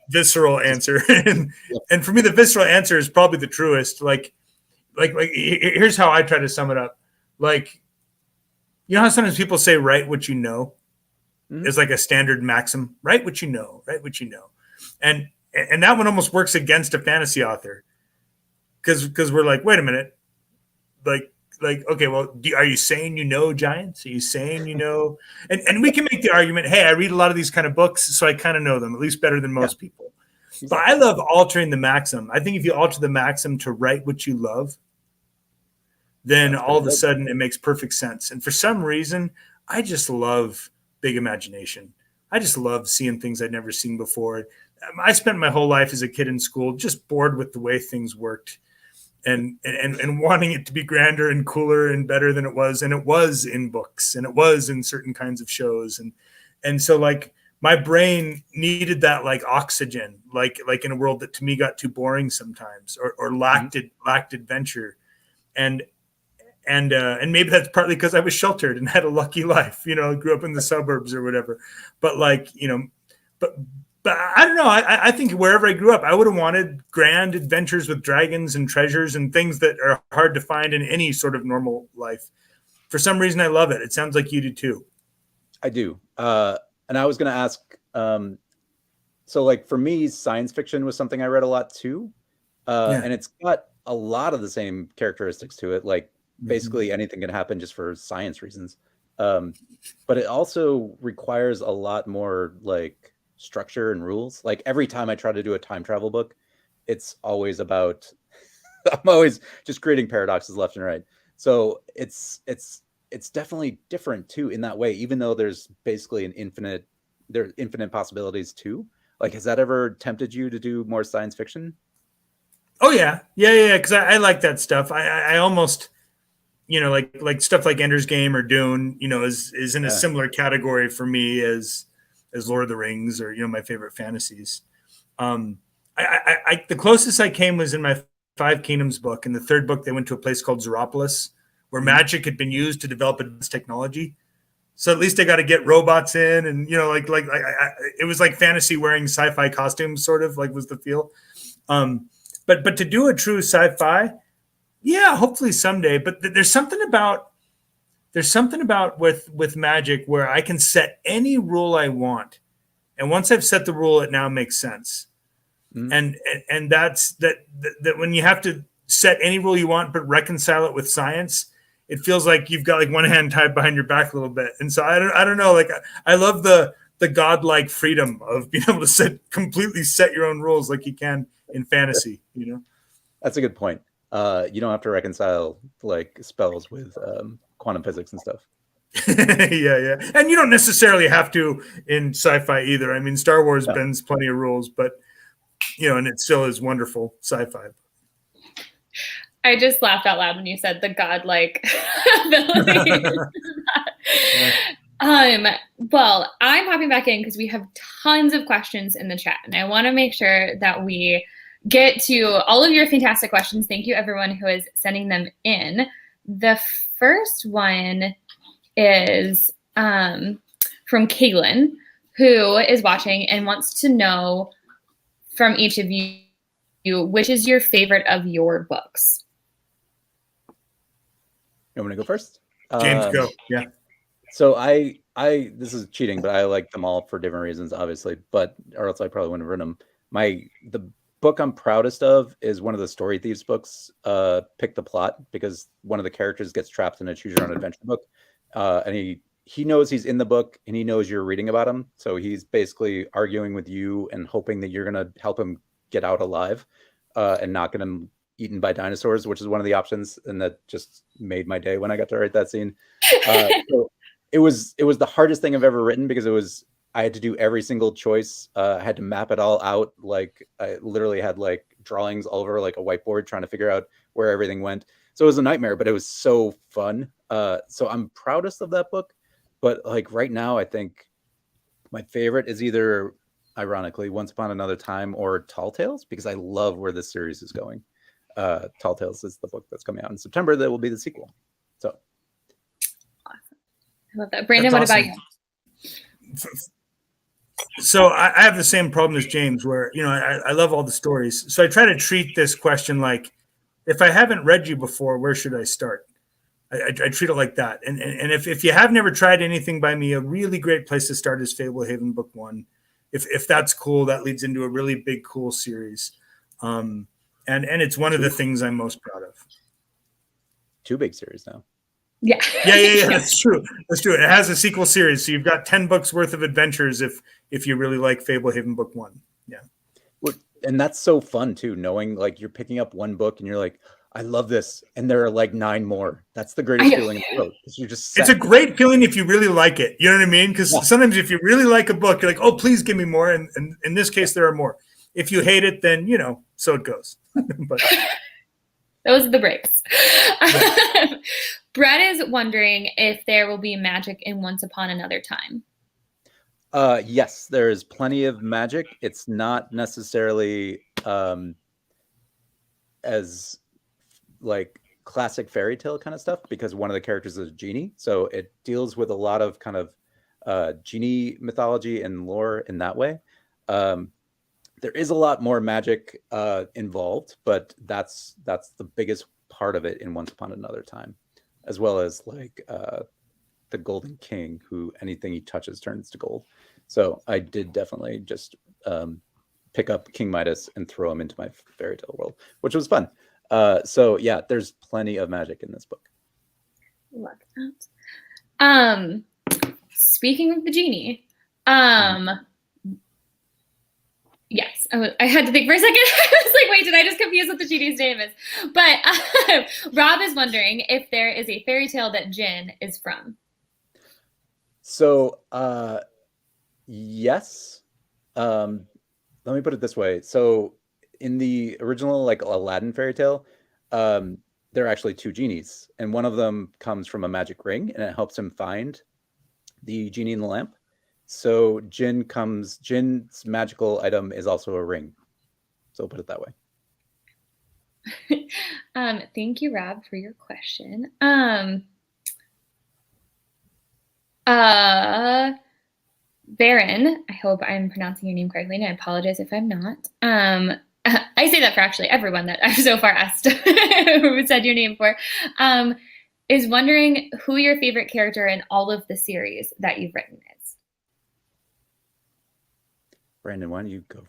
visceral answer. And for me, the visceral answer is probably the truest. Like here's how I try to sum it up. Like, you know how sometimes people say, write what you know? Is like a standard maxim. Write what you know. Write what you know. And that one almost works against a fantasy author, because we're like, wait a minute, like okay, well, are you saying you know giants? Are you saying you know? And we can make the argument, hey, I read a lot of these kind of books, so I kind of know them at least better than most people. But I love altering the maxim. I think if you alter the maxim to write what you love, then all of a sudden it makes perfect sense. And for some reason, I just love big imagination. I just love seeing things I'd never seen before. I spent my whole life as a kid in school just bored with the way things worked and wanting it to be grander and cooler and better than it was. And it was in books, and it was in certain kinds of shows. And so like my brain needed that like oxygen, like in a world that to me got too boring sometimes or lacked adventure. And maybe that's partly because I was sheltered and had a lucky life, you know, grew up in the suburbs or whatever. But like, you know, but I don't know. I think wherever I grew up, I would have wanted grand adventures with dragons and treasures and things that are hard to find in any sort of normal life. For some reason, I love it. It sounds like you do too. I do. And I was going to ask, so like for me, science fiction was something I read a lot too. And it's got a lot of the same characteristics to it. Like basically anything can happen just for science reasons. But it also requires a lot more like structure and rules. Like every time I try to do a time travel book, it's always about, I'm always just creating paradoxes left and right. So it's definitely different too in that way, even though there's basically there's infinite possibilities too. Like, has that ever tempted you to do more science fiction? Oh yeah. Cause I like that stuff. I almost, you know, like stuff like Ender's Game or Dune, you know, is in a similar category for me as Lord of the Rings or, you know, my favorite fantasies. The closest I came was in my Five Kingdoms book. In the third book, they went to a place called Zeropolis, where magic had been used to develop advanced technology. So at least I got to get robots in, and you know, it was like fantasy wearing sci-fi costumes, sort of like was the feel. But to do a true sci-fi, yeah, hopefully someday. But there's something about with magic where I can set any rule I want, and once I've set the rule, it now makes sense. And that's that when you have to set any rule you want but reconcile it with science, it feels like you've got like one hand tied behind your back a little bit. And so I don't know, like I love the the godlike freedom of being able to completely set your own rules like you can in fantasy, you know? That's a good point. You don't have to reconcile like spells with quantum physics and stuff. Yeah. And you don't necessarily have to in sci-fi either. I mean, Star Wars bends plenty of rules, but, you know, and it still is wonderful sci-fi. I just laughed out loud when you said the godlike ability. Well, I'm hopping back in because we have tons of questions in the chat, and I want to make sure that we get to all of your fantastic questions. Thank you, everyone who is sending them in. The first one is from Kaylin, who is watching and wants to know from each of you, which is your favorite of your books? You want me to go first? James, go. Yeah. So I this is cheating, but I like them all for different reasons, obviously. But or else I probably wouldn't have written them. The book I'm proudest of is one of the Story Thieves books, Pick the Plot, because one of the characters gets trapped in a choose your own adventure book, and he knows he's in the book and he knows you're reading about him, so he's basically arguing with you and hoping that you're gonna help him get out alive, and not get him eaten by dinosaurs, which is one of the options, and that just made my day when I got to write that scene. So it was the hardest thing I've ever written because I had to do every single choice. I had to map it all out. Like I literally had like drawings all over like a whiteboard trying to figure out where everything went. So it was a nightmare, but it was so fun. So I'm proudest of that book. But like right now, I think my favorite is either, ironically, Once Upon Another Time or Tall Tales, because I love where this series is going. Tall Tales is the book that's coming out in September. That will be the sequel. So awesome. I love that. Brandon, what about you? So I have the same problem as James, where, you know, I love all the stories. So I try to treat this question like, if I haven't read you before, where should I start? I treat it like that. And if you have never tried anything by me, a really great place to start is Fablehaven book 1. If that's cool, that leads into a really big, cool series. And it's one of the things I'm most proud of. 2 big series now. Yeah. Yeah. That's true. It has a sequel series, so you've got 10 books worth of adventures if you really like Fablehaven book 1. Yeah. And that's so fun too, knowing like you're picking up one book and you're like, I love this, and there are like 9 more. That's the greatest feeling in the world. You're just set. It's a great feeling if you really like it. You know what I mean? Because sometimes if you really like a book, you're like, oh, please give me more. And in this case, there are more. If you hate it, then, you know, so it goes. But those are the breaks. Yeah. Brett is wondering if there will be magic in Once Upon Another Time. Yes, there is plenty of magic. It's not necessarily as like classic fairy tale kind of stuff, because one of the characters is a genie. So it deals with a lot of kind of genie mythology and lore in that way. There is a lot more magic involved, but that's the biggest part of it in Once Upon Another Time, as well as like the Golden King, who anything he touches turns to gold. So I did definitely just pick up King Midas and throw him into my fairy tale world, which was fun. So yeah, there's plenty of magic in this book. Love that. Speaking of the genie, yes, I had to think for a second. I was like, wait, did I just confuse what the genie's name is? But Rob is wondering if there is a fairy tale that Jin is from. So yes. Let me put it this way. So in the original like Aladdin fairy tale, there are actually 2 genies, and one of them comes from a magic ring, and it helps him find the genie in the lamp. So Jin's magical item is also a ring. So I'll put it that way. Thank you, Rob, for your question. Baron, I hope I'm pronouncing your name correctly, and I apologize if I'm not. I say that for actually everyone that I've so far asked who said your name for, is wondering who your favorite character in all of the series that you've written is. Brandon, why don't you go?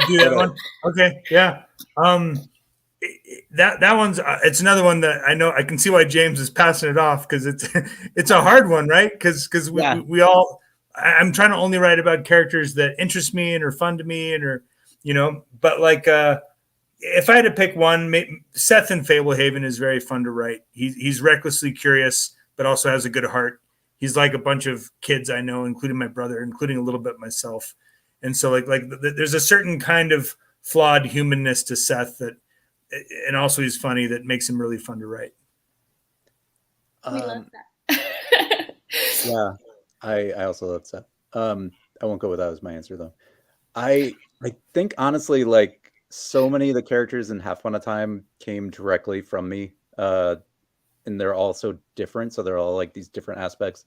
Do that one? Okay, yeah. That one's it's another one that I know I can see why James is passing it off, because it's a hard one, right? Because we all I'm trying to only write about characters that interest me and are fun to me and are, but like, if I had to pick one, Seth in Fablehaven is very fun to write. He's recklessly curious, but also has a good heart. He's like a bunch of kids I know, including my brother, including a little bit myself. And so there's a certain kind of flawed humanness to Seth that, and also he's funny, that makes him really fun to write. We love that. Yeah, I also love Seth. I won't go with that as my answer though. I think honestly, like so many of the characters in Half Upon a Time came directly from me, and they're all so different. So they're all like these different aspects.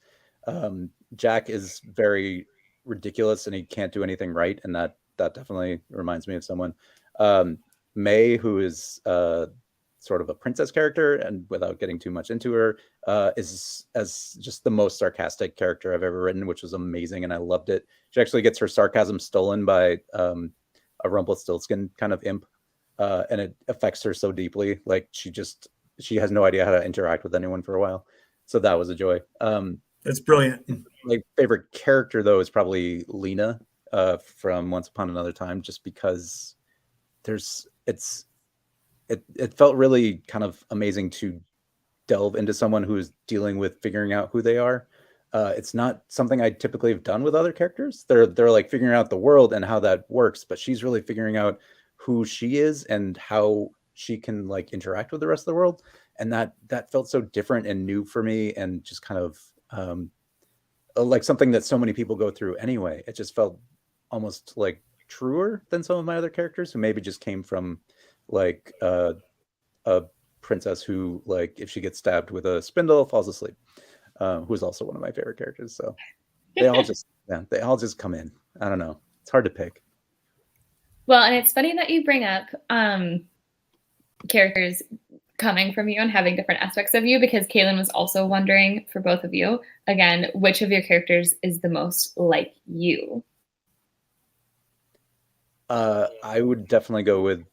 Jack is very ridiculous and he can't do anything right, and that definitely reminds me of someone. May, who is sort of a princess character, and without getting too much into her, is as just the most sarcastic character I've ever written, which was amazing, and I loved it. She actually gets her sarcasm stolen by a Rumpelstiltskin kind of imp, and it affects her so deeply. Like she has no idea how to interact with anyone for a while. So that was a joy. That's brilliant. My favorite character though is probably Lena from Once Upon Another Time, just because it felt really kind of amazing to delve into someone who is dealing with figuring out who they are. It's not something I typically have done with other characters. They're like figuring out the world and how that works, but she's really figuring out who she is and how she can like interact with the rest of the world. And that felt so different and new for me, and just kind of like something that so many people go through anyway. It just felt almost like truer than some of my other characters who maybe just came from like a princess who, like, if she gets stabbed with a spindle, falls asleep, who's also one of my favorite characters. So they all just come in. I don't know. It's hard to pick. Well, and it's funny that you bring up characters coming from you and having different aspects of you, because Kaylin was also wondering for both of you, again, which of your characters is the most like you? I would definitely go with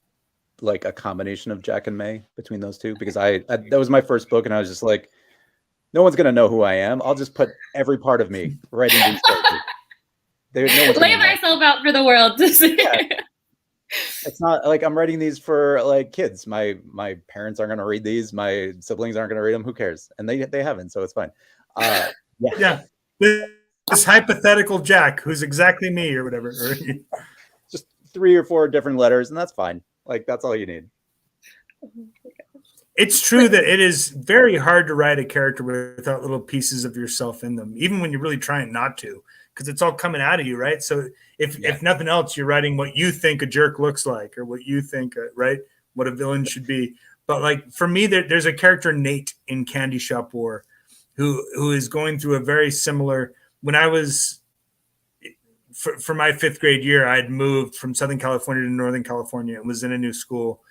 like a combination of Jack and May between those two, because I that was my first book and I was just like, no one's gonna know who I am. I'll just put every part of me right in these characters. Lay myself out for the world to see. Yeah. It's not like I'm writing these for like kids. My parents aren't gonna read these. My siblings aren't gonna read them. Who cares? And they haven't, so it's fine. Yeah. This hypothetical Jack, who's exactly me or whatever. Just 3 or 4 different letters, and that's fine. Like, that's all you need. It's true that it is very hard to write a character without little pieces of yourself in them, even when you're really trying not to, because it's all coming out of you, right? So if nothing else, you're writing what you think a jerk looks like, or what you think, right, what a villain should be. But like for me, there's a character, Nate, in Candy Shop War, who is going through a very similar. When I was for my 5th grade year, I had moved from Southern California to Northern California and was in a new school.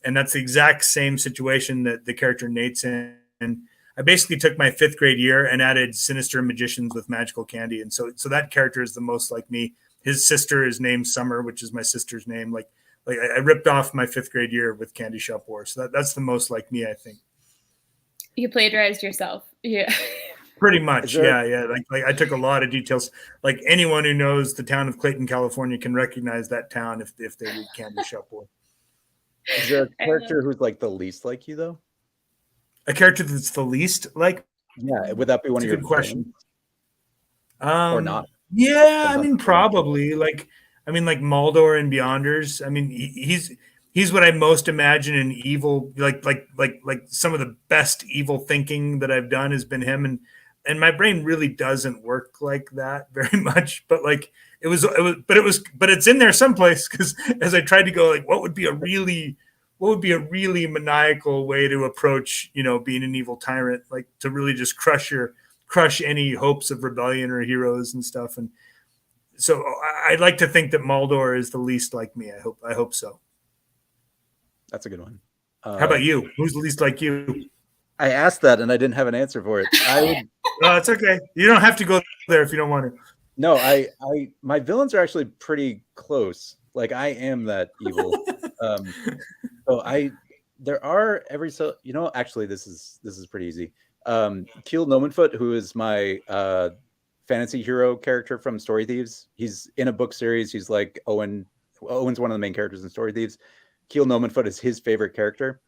And that's the exact same situation that the character Nate's in. And I basically took my 5th grade year and added sinister magicians with magical candy. And so that character is the most like me. His sister is named Summer, which is my sister's name. Like I ripped off my 5th grade year with Candy Shop War. So that's the most like me, I think. You plagiarized yourself. Yeah. Pretty much. Yeah. Like I took a lot of details. Like anyone who knows the town of Clayton, California can recognize that town if they read Candy Shop War. Is there a character who's like the least like you though? A character that's the least like? Yeah, would that be one of your good question? Or not? Yeah, I mean probably. Like Maldor and Beyonders. I mean he's what I most imagine in evil. Like some of the best evil thinking that I've done has been him, and my brain really doesn't work like that very much. But like but it's in there someplace, because as I tried to go like what would be a really maniacal way to approach, being an evil tyrant, like to really just crush any hopes of rebellion or heroes and stuff. And so I'd like to think that Maldor is the least like me. I hope so. That's a good one. How about you? Who's the least like you? I asked that and I didn't have an answer for it. No, it's okay. You don't have to go there if you don't want to. No, my villains are actually pretty close. Like I am that evil. So there are actually this is pretty easy. Keel Nomenfoot, who is my fantasy hero character from Story Thieves. He's in a book series. He's like Owen. Owen's one of the main characters in Story Thieves. Keel Nomanfoot is his favorite character.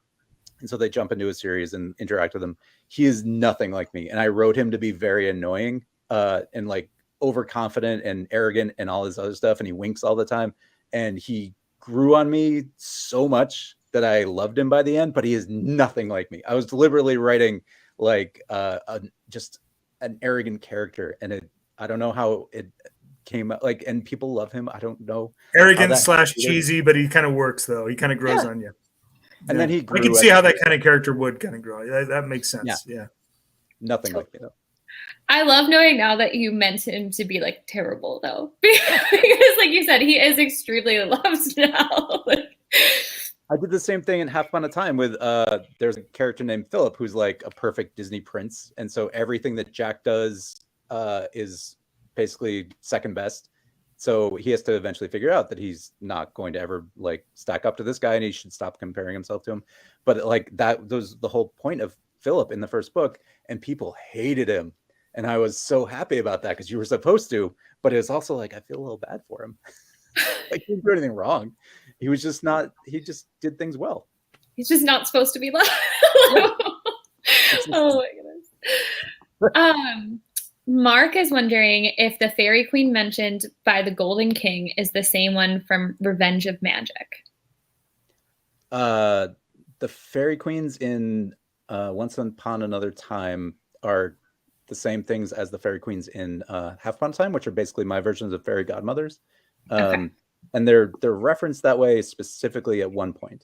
And so they jump into a series and interact with him. He is nothing like me. And I wrote him to be very annoying and like overconfident and arrogant and all this other stuff. And he winks all the time. And he grew on me so much that I loved him by the end, but he is nothing like me. I was deliberately writing like just an arrogant character. And I don't know how it came out, like, and people love him. I don't know. Arrogant / cheesy, but he kind of works though. He kind of grows on you. And then he grew. I can see how that kind of character would kind of grow. That makes sense. Yeah. Nothing like me though. I love knowing now that you meant him to be like terrible though, because like you said, he is extremely loved now. I did the same thing in Half Upon a Time with there's a character named Philip who's like a perfect Disney prince, and so everything that Jack does is basically second best. So he has to eventually figure out that he's not going to ever like stack up to this guy, and he should stop comparing himself to him. But like that was the whole point of Philip in the first book, and people hated him. And I was so happy about that because you were supposed to, but it was also like, I feel a little bad for him. Like, he didn't do anything wrong. He was just not, he just did things well. He's just not supposed to be loved. Oh my goodness. Mark is wondering if the fairy queen mentioned by the Golden King is the same one from Revenge of Magic. The fairy queens in Once Upon Another Time are the same things as the fairy queens in Half Upon a Time, which are basically my versions of fairy godmothers. Okay. And they're referenced that way specifically at one point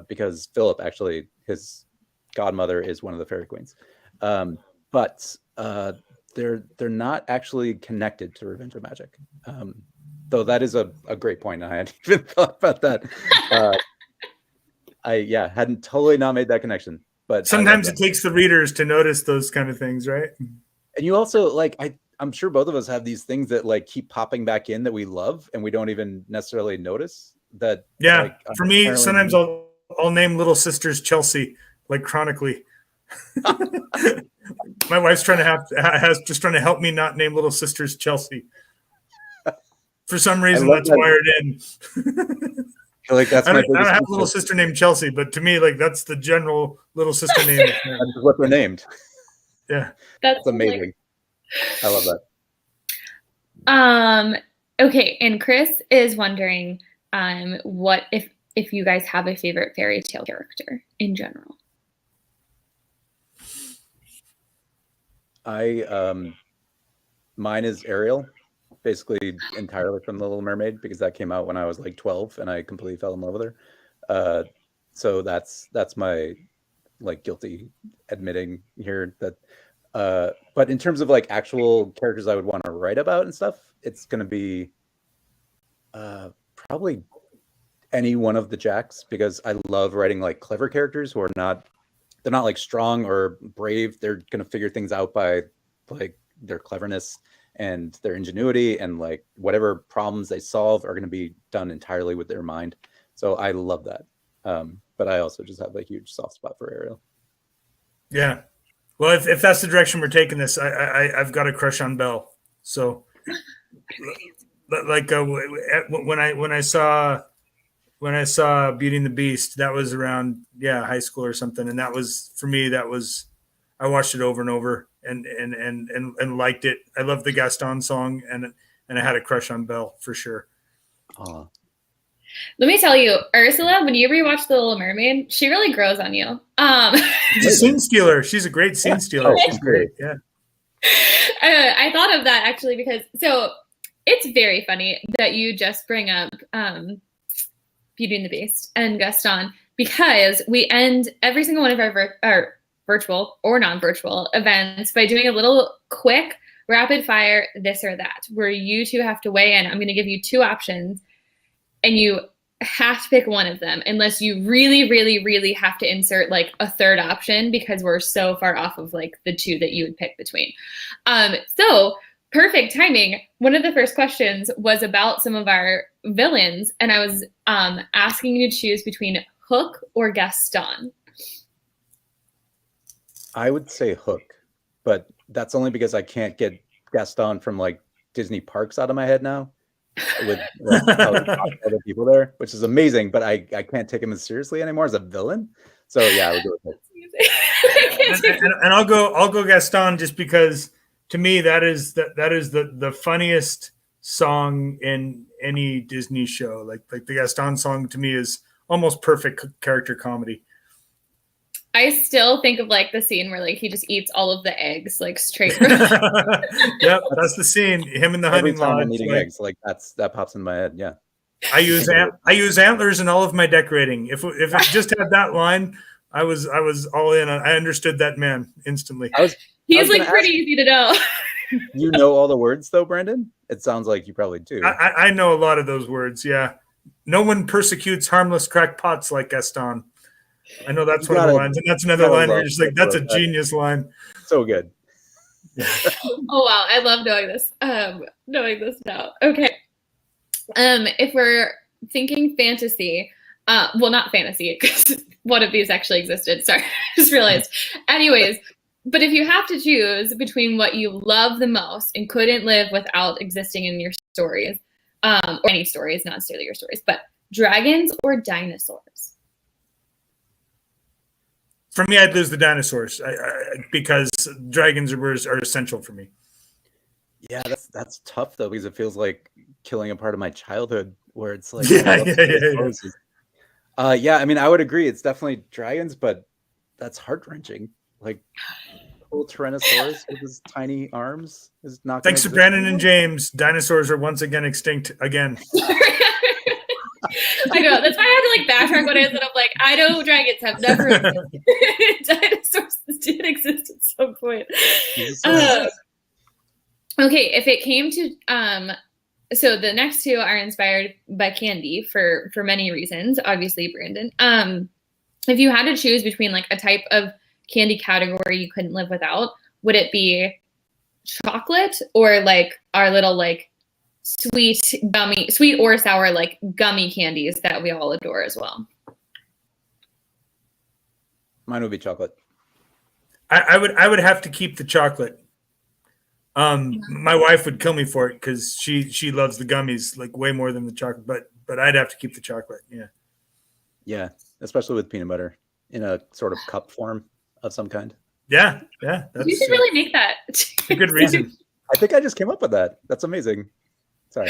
because Philip actually, his godmother is one of the fairy queens. But they're not actually connected to Revenge of Magic. Though that is a great point. I hadn't even thought about that. I hadn't totally not made that connection. But sometimes it takes the readers to notice those kind of things, right? And you also like I'm sure both of us have these things that like keep popping back in that we love and we don't even necessarily notice that. Yeah, like, for me, sometimes I'll name little sisters Chelsea, like chronically. My wife's trying to help me not name little sisters Chelsea. For some reason, that's wired in. Like that's I don't have a little sister named Chelsea, but to me, like that's the general little sister name. That's what they're named. Yeah, that's amazing. I love that. Okay, and Chris is wondering, what if you guys have a favorite fairy tale character in general? Mine is Ariel. Basically entirely from The Little Mermaid because that came out when I was like 12 and I completely fell in love with her. So that's my like guilty admitting here that but in terms of like actual characters I would want to write about and stuff, it's going to be probably any one of the Jacks because I love writing like clever characters who are not like strong or brave. They're going to figure things out by like their cleverness and their ingenuity, and like whatever problems they solve are going to be done entirely with their mind. So I love that. But I also just have a huge soft spot for Ariel. Yeah. Well, if that's the direction we're taking this, I've got a crush on Belle. So like when I saw Beauty and the Beast, that was around high school or something, and that was for me. I watched it over and over and liked it. I love the Gaston song, and I had a crush on Belle for sure. Aww. Let me tell you, Ursula, when you rewatch The Little Mermaid, she really grows on you. She's a scene stealer. She's a great scene stealer. She's great. Yeah. I thought of that actually because it's very funny that you just bring up Beauty and the Beast and Gaston because we end every single one of our virtual or non-virtual events by doing a little quick rapid fire this or that where you two have to weigh in. I'm going to give you two options and you have to pick one of them unless you really, really, really have to insert like a third option because we're so far off of like the two that you would pick between. So perfect timing. One of the first questions was about some of our villains and I was asking you to choose between Hook or Gaston. I would say Hook, but that's only because I can't get Gaston from like Disney parks out of my head now, with like, other people there, which is amazing. But I can't take him as seriously anymore as a villain. So yeah, I would go with it. And I'll go Gaston just because to me that is the funniest song in any Disney show. Like the Gaston song to me is almost perfect character comedy. I still think of like the scene where like he just eats all of the eggs like straight from Yep, that's the scene. Him in the hunting lodge. I'm eating eggs, like that pops in my head. Yeah. I use antlers in all of my decorating. If it just had that line, I was all in. I understood that man instantly. He's like pretty easy to know. You know all the words though, Brandon? It sounds like you probably do. I know a lot of those words. Yeah. No one persecutes harmless crackpots like Gaston. I know that's one of the lines, and that's another line where you're just like, that's a genius line. So good. Oh wow, I love knowing this. Knowing this now. Okay. If we're thinking fantasy, well, not fantasy, because one of these actually existed. Sorry, I just realized. Anyways, but if you have to choose between what you love the most and couldn't live without existing in your stories, or any stories, not necessarily your stories, but dragons or dinosaurs? For me, I'd lose the dinosaurs because dragons are essential for me. Yeah, that's tough though, because it feels like killing a part of my childhood where it's like, yeah. I mean, I would agree. It's definitely dragons, but that's heart-wrenching. Like whole Tyrannosaurus with his tiny arms is not. Thanks to Brandon and James, dinosaurs are once again extinct again. I know. That's why I had to like backtrack when I said, I'm like, I know dragons have never existed. Dinosaurs did exist at some point. Okay, if it came to so the next two are inspired by candy for many reasons, obviously, Brandon. If you had to choose between like a type of candy category you couldn't live without, would it be chocolate or like our little like sweet or sour like gummy candies that we all adore as well? Mine would be chocolate. I would have to keep the chocolate. My wife would kill me for it because she loves the gummies like way more than the chocolate, but I'd have to keep the chocolate. Yeah, especially with peanut butter in a sort of cup form of some kind. Yeah, you should really make that. A good reason. I think I just came up with that. That's amazing. Sorry.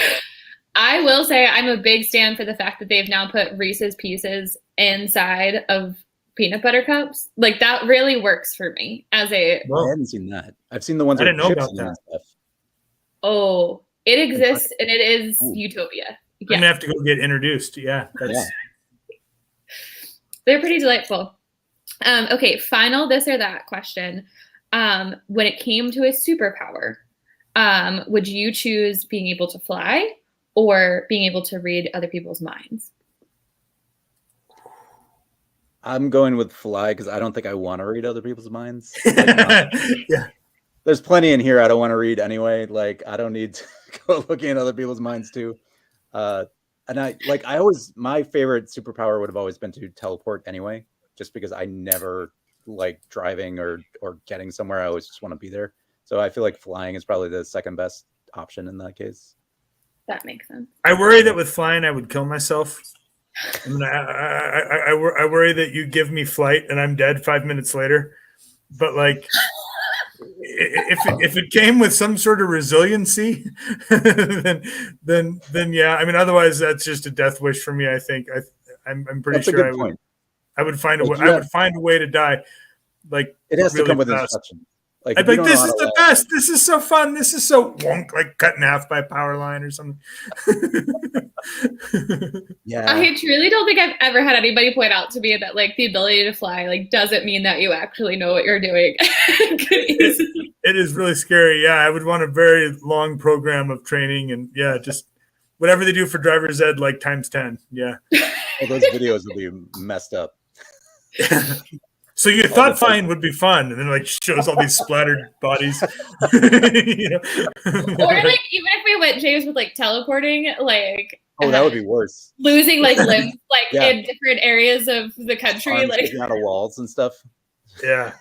I will say I'm a big stan for the fact that they've now put Reese's Pieces inside of peanut butter cups. Like that really works for me as a. Well, I hadn't seen that. I've seen the ones. I didn't know chips about that. Stuff. Oh, it exists and it is utopia. I'm gonna have to go get introduced. Yeah, they're pretty delightful. Okay, final this or that question. When it came to a superpower, would you choose being able to fly or being able to read other people's minds? I'm going with fly because I don't think I want to read other people's minds. Yeah. There's plenty in here I don't want to read anyway. Like I don't need to go looking at other people's minds too. And my favorite superpower would have always been to teleport anyway, just because I never like driving or getting somewhere. I always just want to be there. So I feel like flying is probably the second best option in that case. That makes sense. I worry that with flying, I would kill myself. I mean, I worry that you give me flight and I'm dead 5 minutes later. But like, if it came with some sort of resiliency, then yeah. I mean, otherwise that's just a death wish for me. I think I'm pretty sure I would find a way. I would find a way to die. Like it has really to come with fast. instruction. Like, I'd be like, this is the best. This is so fun. This is so wonk, like cut in half by a power line or something. Yeah. I truly don't think I've ever had anybody point out to me that like the ability to fly like doesn't mean that you actually know what you're doing. It is really scary. Yeah, I would want a very long program of training and just whatever they do for driver's ed, like times 10. Yeah. Well, those videos will be messed up. So you thought flying would be fun, and then like shows all these splattered bodies. You know? Or like even if we went James with like teleporting, like that would be worse. Losing like limbs like in different areas of the country, arms like out of walls and stuff. Yeah,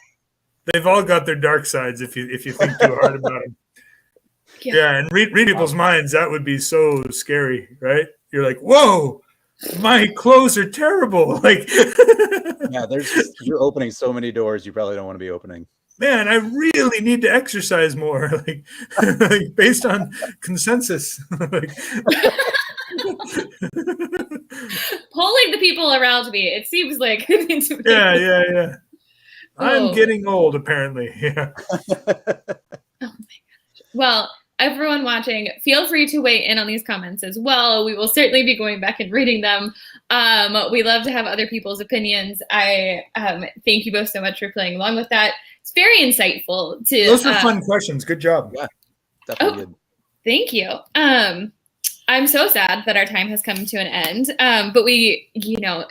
they've all got their dark sides if you think too hard about them. Yeah, and read people's minds. That would be so scary, right? You're like, whoa, my clothes are terrible. Like, Yeah, you're opening so many doors you probably don't want to be opening. Man, I really need to exercise more, like based on consensus. Polling the people around me, it seems like yeah. I'm getting old, apparently. Yeah. Oh my gosh. Well, everyone watching, feel free to weigh in on these comments as well. We will certainly be going back and reading them. We love to have other people's opinions. I thank you both so much for playing along with that. It's very insightful. Those were fun questions. Good job. Yeah, definitely good. Thank you. I'm so sad that our time has come to an end. But we,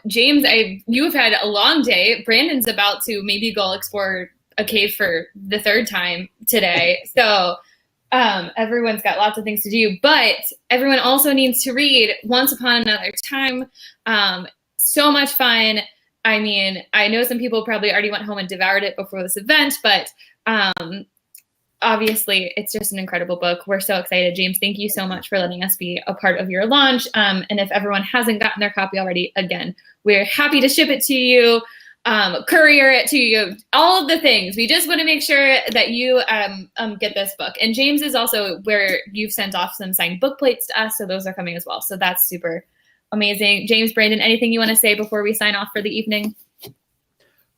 James, you have had a long day. Brandon's about to maybe go explore a cave for the third time today. So everyone's got lots of things to do, but everyone also needs to read Once Upon Another Time. So much fun. I mean, I know some people probably already went home and devoured it before this event, but obviously it's just an incredible book. We're so excited. James, thank you so much for letting us be a part of your launch. And if everyone hasn't gotten their copy already, again, we're happy to ship it to you, courier it to you, all of the things. We just want to make sure that you get this book. And James is also where you've sent off some signed book plates to us, so those are coming as well. So that's super amazing. James, Brandon, anything you want to say before we sign off for the evening?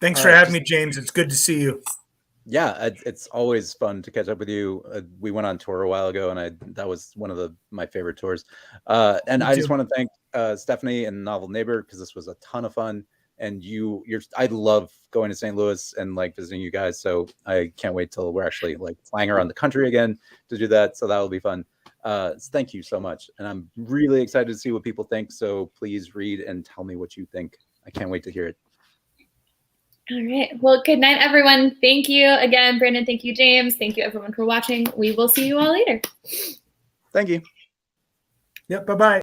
Thanks for having me, James. It's good to see you. Yeah, it's always fun to catch up with you. We went on tour a while ago, and that was one of my favorite tours. And I just want to thank Stephanie and Novel Neighbor, because this was a ton of fun. And I love going to St. Louis and like visiting you guys. So I can't wait till we're actually like flying around the country again to do that. So that will be fun. Thank you so much. And I'm really excited to see what people think. So please read and tell me what you think. I can't wait to hear it. All right. Well, good night, everyone. Thank you again, Brandon. Thank you, James. Thank you, everyone, for watching. We will see you all later. Thank you. Yep. Bye-bye.